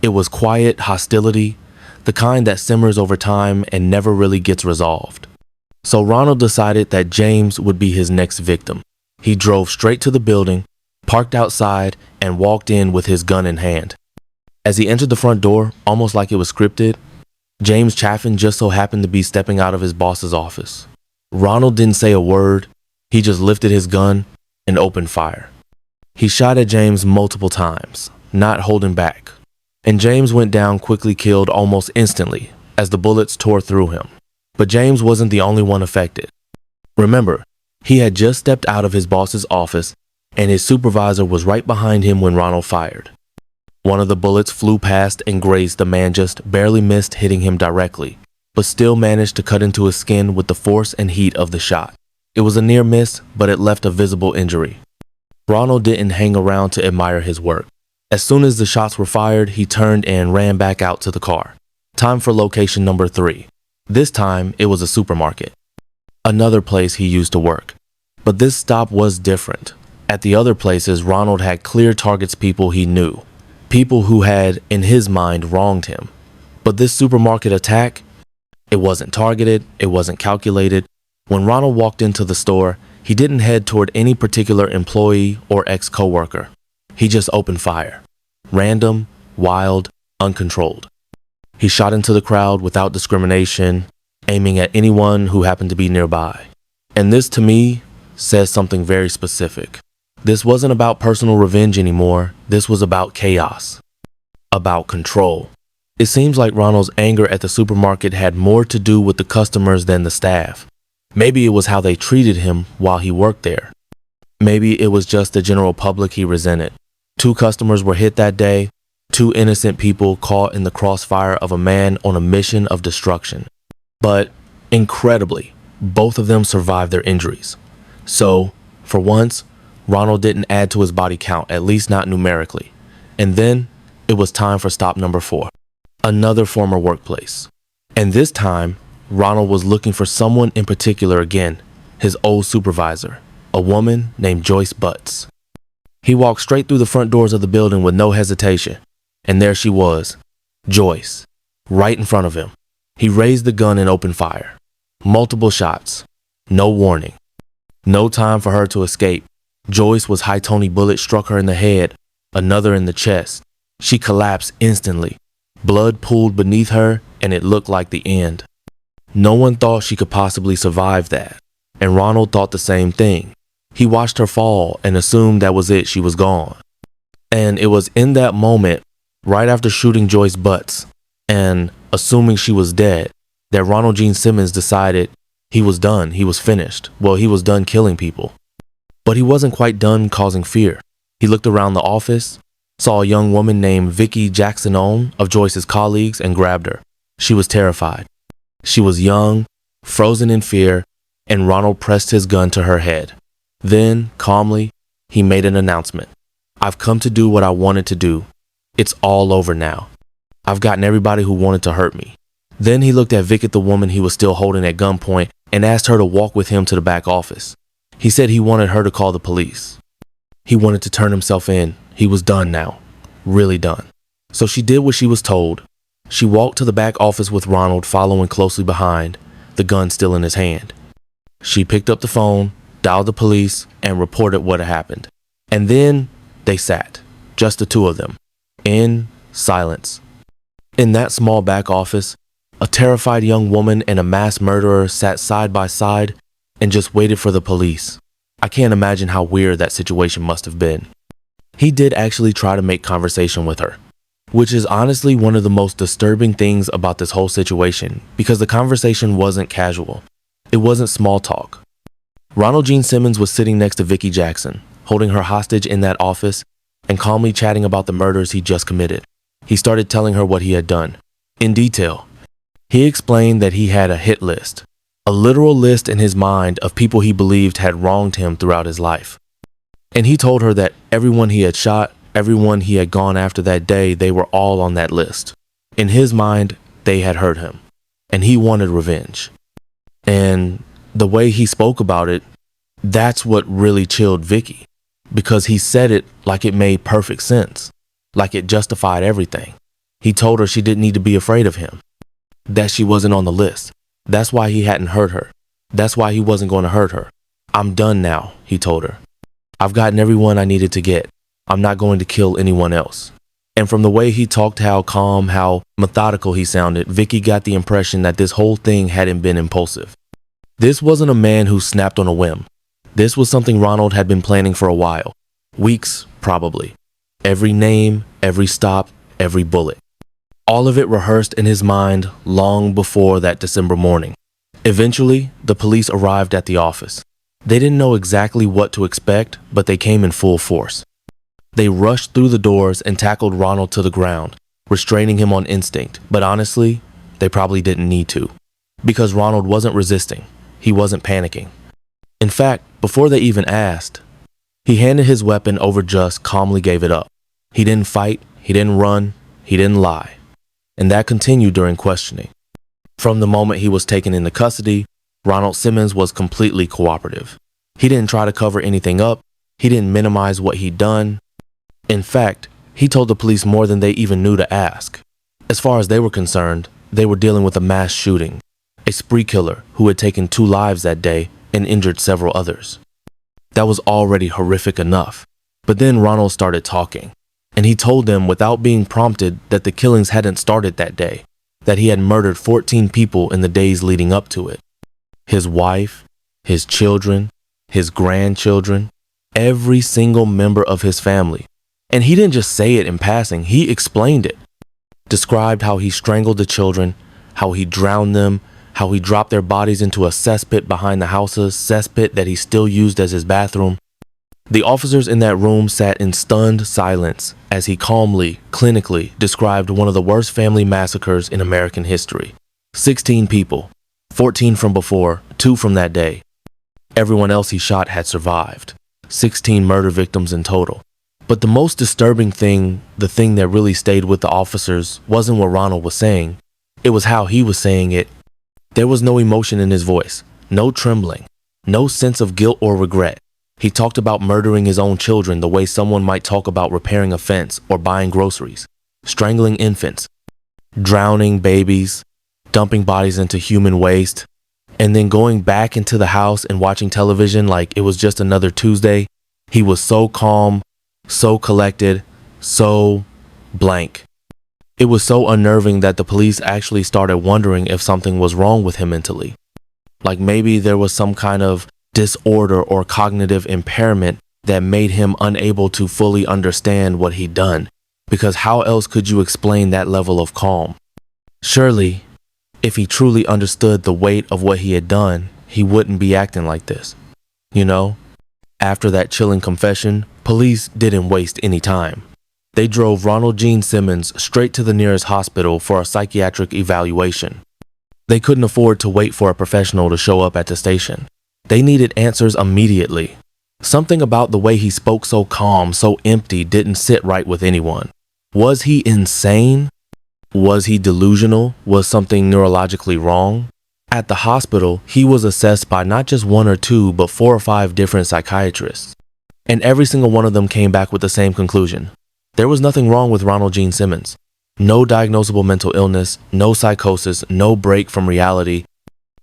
It was quiet hostility, the kind that simmers over time and never really gets resolved. So Ronald decided that James would be his next victim. He drove straight to the building, parked outside, and walked in with his gun in hand. As he entered the front door, almost like it was scripted, James Chaffin just so happened to be stepping out of his boss's office. Ronald didn't say a word. He just lifted his gun and opened fire. He shot at James multiple times, not holding back. And James went down quickly, killed almost instantly as the bullets tore through him. But James wasn't the only one affected. Remember, he had just stepped out of his boss's office and his supervisor was right behind him when Ronald fired. One of the bullets flew past and grazed the man, just barely missed hitting him directly, but still managed to cut into his skin with the force and heat of the shot. It was a near miss, but it left a visible injury. Ronald didn't hang around to admire his work. As soon as the shots were fired, he turned and ran back out to the car. Time for location number 3. This time, it was a supermarket. Another place he used to work. But this stop was different. At the other places, Ronald had clear targets, people he knew. People who had, in his mind, wronged him. But this supermarket attack, it wasn't targeted, it wasn't calculated. When Ronald walked into the store, he didn't head toward any particular employee or ex-coworker. He just opened fire. Random, wild, uncontrolled. He shot into the crowd without discrimination, aiming at anyone who happened to be nearby. And this, to me, says something very specific. This wasn't about personal revenge anymore. This was about chaos. About control. It seems like Ronald's anger at the supermarket had more to do with the customers than the staff. Maybe it was how they treated him while he worked there. Maybe it was just the general public he resented. 2 customers were hit that day, 2 innocent people caught in the crossfire of a man on a mission of destruction. But, incredibly, both of them survived their injuries. So, for once, Ronald didn't add to his body count, at least not numerically. And then, it was time for stop number 4. Another former workplace. And this time, Ronald was looking for someone in particular again, his old supervisor, a woman named Joyce Butts. He walked straight through the front doors of the building with no hesitation. And there she was, Joyce, right in front of him. He raised the gun and opened fire. Multiple shots. No warning. No time for her to escape. Joyce was high-Tony bullet struck her in the head, another in the chest. She collapsed instantly. Blood pooled beneath her, and it looked like the end. No one thought she could possibly survive that, and Ronald thought the same thing. He watched her fall and assumed that was it, she was gone. And it was in that moment, right after shooting Joyce Butts and assuming she was dead, that Ronald Gene Simmons decided he was done, he was finished. Well, he was done killing people. But he wasn't quite done causing fear. He looked around the office, saw a young woman named Vicky Jackson of Joyce's colleagues, and grabbed her. She was terrified. She was young, frozen in fear, and Ronald pressed his gun to her head. Then, calmly, he made an announcement. I've come to do what I wanted to do. It's all over now. I've gotten everybody who wanted to hurt me. Then he looked at Vicky, the woman he was still holding at gunpoint, and asked her to walk with him to the back office. He said he wanted her to call the police. He wanted to turn himself in. He was done now. Really done. So she did what she was told. She walked to the back office with Ronald following closely behind, the gun still in his hand. She picked up the phone, dialed the police, and reported what had happened. And then they sat, just the two of them, in silence. In that small back office, a terrified young woman and a mass murderer sat side by side and just waited for the police. I can't imagine how weird that situation must have been. He did actually try to make conversation with her, which is honestly one of the most disturbing things about this whole situation, because the conversation wasn't casual. It wasn't small talk. Ronald Gene Simmons was sitting next to Vicky Jackson, holding her hostage in that office and calmly chatting about the murders he just committed. He started telling her what he had done, in detail. He explained that he had a hit list, a literal list in his mind of people he believed had wronged him throughout his life. And he told her that everyone he had shot, everyone he had gone after that day, they were all on that list. In his mind, they had hurt him, and he wanted revenge. And the way he spoke about it, that's what really chilled Vicky, because he said it like it made perfect sense, like it justified everything. He told her she didn't need to be afraid of him, that she wasn't on the list. That's why he hadn't hurt her. That's why he wasn't going to hurt her. I'm done now, he told her. I've gotten everyone I needed to get. I'm not going to kill anyone else. And from the way he talked, how calm, how methodical he sounded, Vicky got the impression that this whole thing hadn't been impulsive. This wasn't a man who snapped on a whim. This was something Ronald had been planning for a while. Weeks, probably. Every name, every stop, every bullet. All of it rehearsed in his mind long before that December morning. Eventually, the police arrived at the office. They didn't know exactly what to expect, but they came in full force. They rushed through the doors and tackled Ronald to the ground, restraining him on instinct. But honestly, they probably didn't need to, because Ronald wasn't resisting. He wasn't panicking. In fact, before they even asked, he handed his weapon over, just calmly gave it up. He didn't fight, he didn't run, he didn't lie. And that continued during questioning. From the moment he was taken into custody, Ronald Simmons was completely cooperative. He didn't try to cover anything up. He didn't minimize what he'd done. In fact, he told the police more than they even knew to ask. As far as they were concerned, they were dealing with a mass shooting, a spree killer who had taken 2 lives that day and injured several others. That was already horrific enough. But then Ronald started talking, and he told them without being prompted that the killings hadn't started that day, that he had murdered 14 people in the days leading up to it. His wife, his children, his grandchildren, every single member of his family. And he didn't just say it in passing, he explained it. Described how he strangled the children, how he drowned them, how he dropped their bodies into a cesspit behind the houses, cesspit that he still used as his bathroom. The officers in that room sat in stunned silence as he calmly, clinically described one of the worst family massacres in American history. 16 people, 14 from before, 2 from that day. Everyone else he shot had survived. 16 murder victims in total. But the most disturbing thing, the thing that really stayed with the officers, wasn't what Ronald was saying. It was how he was saying it. There was no emotion in his voice, no trembling, no sense of guilt or regret. He talked about murdering his own children the way someone might talk about repairing a fence or buying groceries, strangling infants, drowning babies, dumping bodies into human waste, and then going back into the house and watching television like it was just another Tuesday. He was so calm, so collected, so blank. It was so unnerving that the police actually started wondering if something was wrong with him mentally. Like maybe there was some kind of disorder or cognitive impairment that made him unable to fully understand what he'd done. Because how else could you explain that level of calm? Surely, if he truly understood the weight of what he had done, he wouldn't be acting like this. You know? After that chilling confession, police didn't waste any time. They drove Ronald Gene Simmons straight to the nearest hospital for a psychiatric evaluation. They couldn't afford to wait for a professional to show up at the station. They needed answers immediately. Something about the way he spoke so calm, so empty, didn't sit right with anyone. Was he insane? Was he delusional? Was something neurologically wrong? At the hospital, he was assessed by not just one or two, but 4 or 5 different psychiatrists. And every single one of them came back with the same conclusion. There was nothing wrong with Ronald Gene Simmons. No diagnosable mental illness, no psychosis, no break from reality.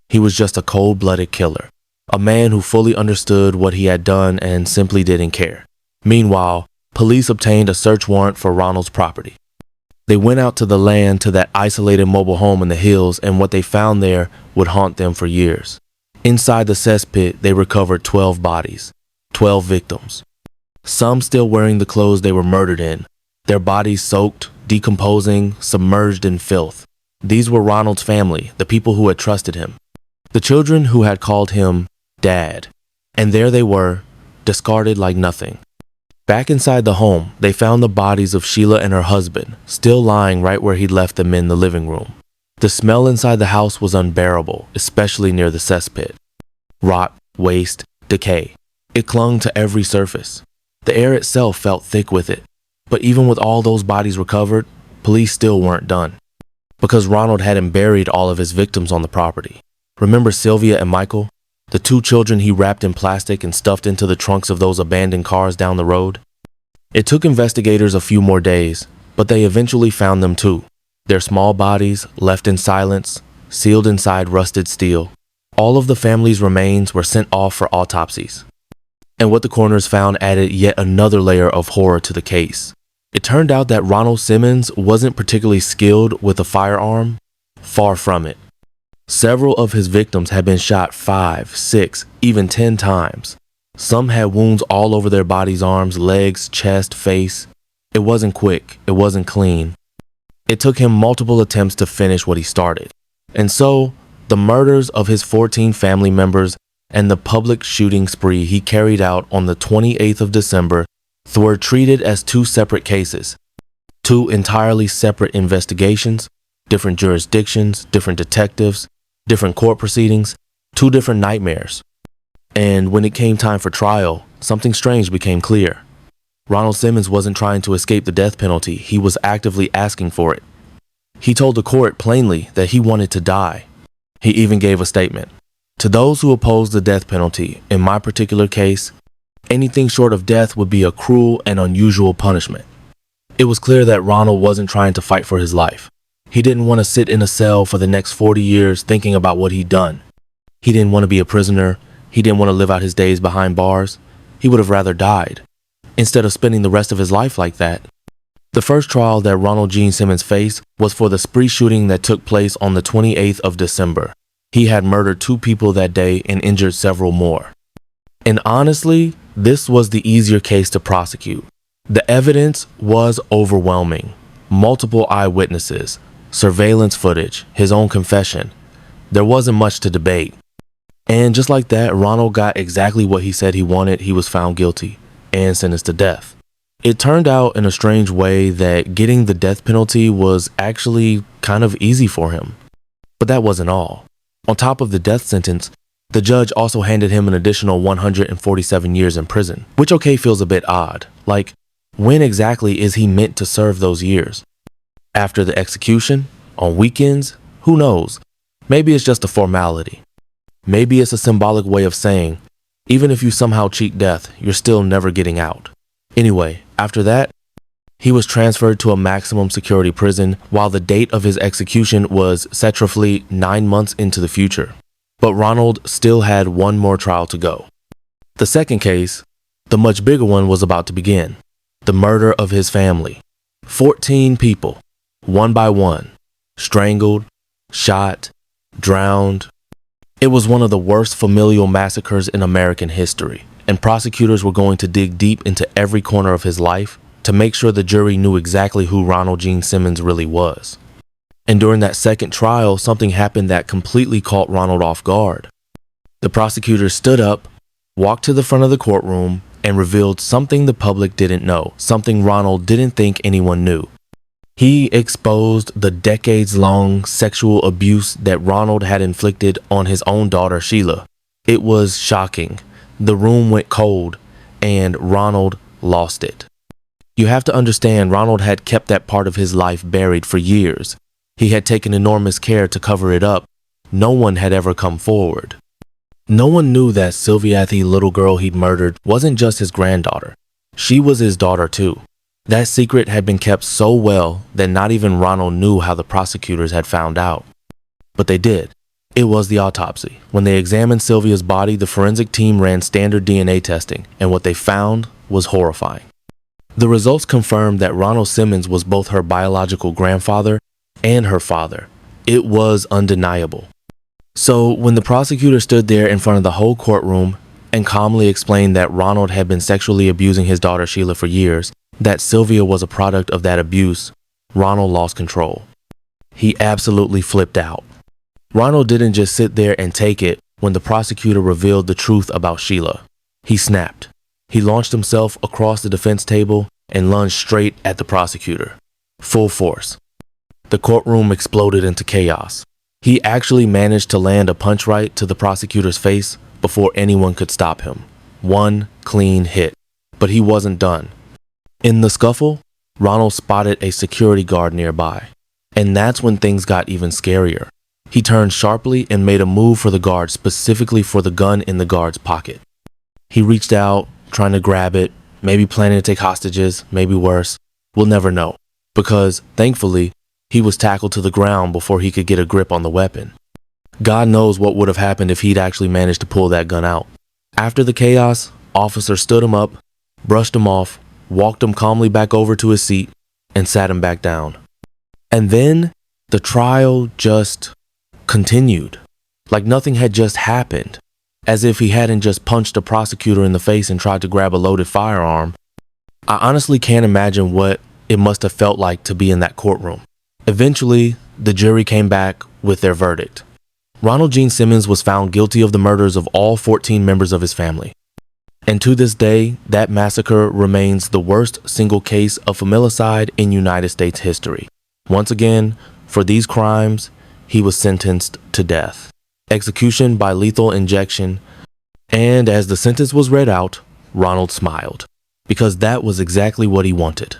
He was just a cold-blooded killer. A man who fully understood what he had done and simply didn't care. Meanwhile, police obtained a search warrant for Ronald's property. They went out to the land to that isolated mobile home in the hills, and what they found there would haunt them for years. Inside the cesspit, they recovered 12 bodies, 12 victims. Some still wearing the clothes they were murdered in, their bodies soaked, decomposing, submerged in filth. These were Ronald's family, the people who had trusted him. The children who had called him Dad. And there they were, discarded like nothing. Back inside the home, they found the bodies of Sheila and her husband, still lying right where he'd left them in the living room. The smell inside the house was unbearable, especially near the cesspit. Rot, waste, decay. It clung to every surface. The air itself felt thick with it. But even with all those bodies recovered, police still weren't done. Because Ronald hadn't buried all of his victims on the property. Remember Sylvia and Michael? The 2 children he wrapped in plastic and stuffed into the trunks of those abandoned cars down the road? It took investigators a few more days, but they eventually found them too. Their small bodies, left in silence, sealed inside rusted steel. All of the family's remains were sent off for autopsies. And what the coroners found added yet another layer of horror to the case. It turned out that Ronald Simmons wasn't particularly skilled with a firearm. Far from it. Several of his victims had been shot 5, 6, even 10 times. Some had wounds all over their body's arms, legs, chest, face. It wasn't quick. It wasn't clean. It took him multiple attempts to finish what he started. And so, the murders of his 14 family members and the public shooting spree he carried out on the 28th of December were treated as 2 separate cases. 2 entirely separate investigations, different jurisdictions, different detectives, different court proceedings, 2 different nightmares. And when it came time for trial, something strange became clear. Ronald Simmons wasn't trying to escape the death penalty, he was actively asking for it. He told the court plainly that he wanted to die. He even gave a statement. To those who oppose the death penalty, in my particular case, anything short of death would be a cruel and unusual punishment. It was clear that Ronald wasn't trying to fight for his life. He didn't want to sit in a cell for the next 40 years thinking about what he'd done. He didn't want to be a prisoner. He didn't want to live out his days behind bars. He would have rather died, instead of spending the rest of his life like that. The first trial that Ronald Gene Simmons faced was for the spree shooting that took place on the 28th of December. He had murdered 2 people that day and injured several more. And honestly, this was the easier case to prosecute. The evidence was overwhelming. Multiple eyewitnesses, surveillance footage, his own confession. There wasn't much to debate. And just like that, Ronald got exactly what he said he wanted. He was found guilty and sentenced to death. It turned out in a strange way that getting the death penalty was actually kind of easy for him. But that wasn't all. On top of the death sentence, the judge also handed him an additional 147 years in prison, which feels a bit odd. Like, when exactly is he meant to serve those years? After the execution? On weekends? Who knows? Maybe it's just a formality. Maybe it's a symbolic way of saying, even if you somehow cheat death, you're still never getting out. Anyway, after that, he was transferred to a maximum security prison while the date of his execution was set roughly 9 months into the future. But Ronald still had one more trial to go. The second case, the much bigger one, was about to begin. The murder of his family. 14 people, one by one, strangled, shot, drowned. It was one of the worst familial massacres in American history, and prosecutors were going to dig deep into every corner of his life to make sure the jury knew exactly who Ronald Gene Simmons really was. And during that second trial, something happened that completely caught Ronald off guard. The prosecutor stood up, walked to the front of the courtroom, and revealed something the public didn't know, something Ronald didn't think anyone knew. He exposed the decades-long sexual abuse that Ronald had inflicted on his own daughter, Sheila. It was shocking. The room went cold, and Ronald lost it. You have to understand, Ronald had kept that part of his life buried for years. He had taken enormous care to cover it up. No one had ever come forward. No one knew that Sylvia, the little girl he'd murdered, wasn't just his granddaughter. She was his daughter too. That secret had been kept so well that not even Ronald knew how the prosecutors had found out. But they did. It was the autopsy. When they examined Sylvia's body, the forensic team ran standard DNA testing, and what they found was horrifying. The results confirmed that Ronald Simmons was both her biological grandfather and her father. It was undeniable. So when the prosecutor stood there in front of the whole courtroom and calmly explained that Ronald had been sexually abusing his daughter Sheila for years, that Sylvia was a product of that abuse, Ronald lost control. He absolutely flipped out. Ronald didn't just sit there and take it when the prosecutor revealed the truth about Sheila. He snapped. He launched himself across the defense table and lunged straight at the prosecutor. Full force. The courtroom exploded into chaos. He actually managed to land a punch right to the prosecutor's face before anyone could stop him. One clean hit. But he wasn't done. In the scuffle, Ronald spotted a security guard nearby. And that's when things got even scarier. He turned sharply and made a move for the guard, specifically for the gun in the guard's pocket. He reached out, trying to grab it, maybe planning to take hostages, maybe worse. We'll never know. Because, thankfully, he was tackled to the ground before he could get a grip on the weapon. God knows what would have happened if he'd actually managed to pull that gun out. After the chaos, officers stood him up, brushed him off, walked him calmly back over to his seat, and sat him back down. And then the trial just continued. Like nothing had just happened. As if he hadn't just punched a prosecutor in the face and tried to grab a loaded firearm. I honestly can't imagine what it must have felt like to be in that courtroom. Eventually, the jury came back with their verdict. Ronald Gene Simmons was found guilty of the murders of all 14 members of his family. And to this day, that massacre remains the worst single case of familicide in United States history. Once again, for these crimes, he was sentenced to death. Execution by lethal injection. And as the sentence was read out, Ronald smiled, because that was exactly what he wanted.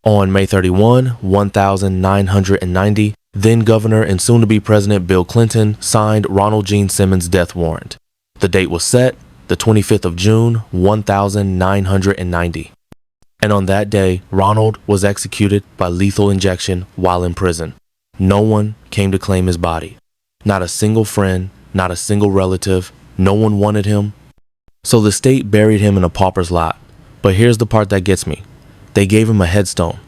On May 31, 1990, then Governor and soon-to-be President Bill Clinton signed Ronald Gene Simmons' death warrant. The date was set, the 25th of June, 1990. And on that day, Ronald was executed by lethal injection while in prison. No one came to claim his body. Not a single friend, not a single relative, no one wanted him. So the state buried him in a pauper's lot. But here's the part that gets me. They gave him a headstone.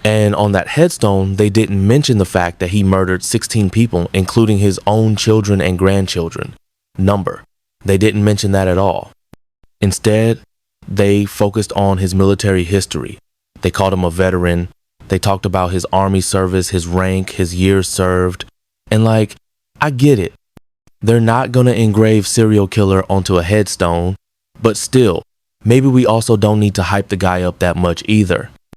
And on that headstone, they didn't mention the fact that he murdered 16 people, including his own children and grandchildren. Number. They didn't mention that at all. Instead, they focused on his military history. They called him a veteran. They talked about his army service, his rank, his years served. And like, I get it. They're not gonna engrave serial killer onto a headstone, but still, maybe we also don't need to hype the guy up that much either.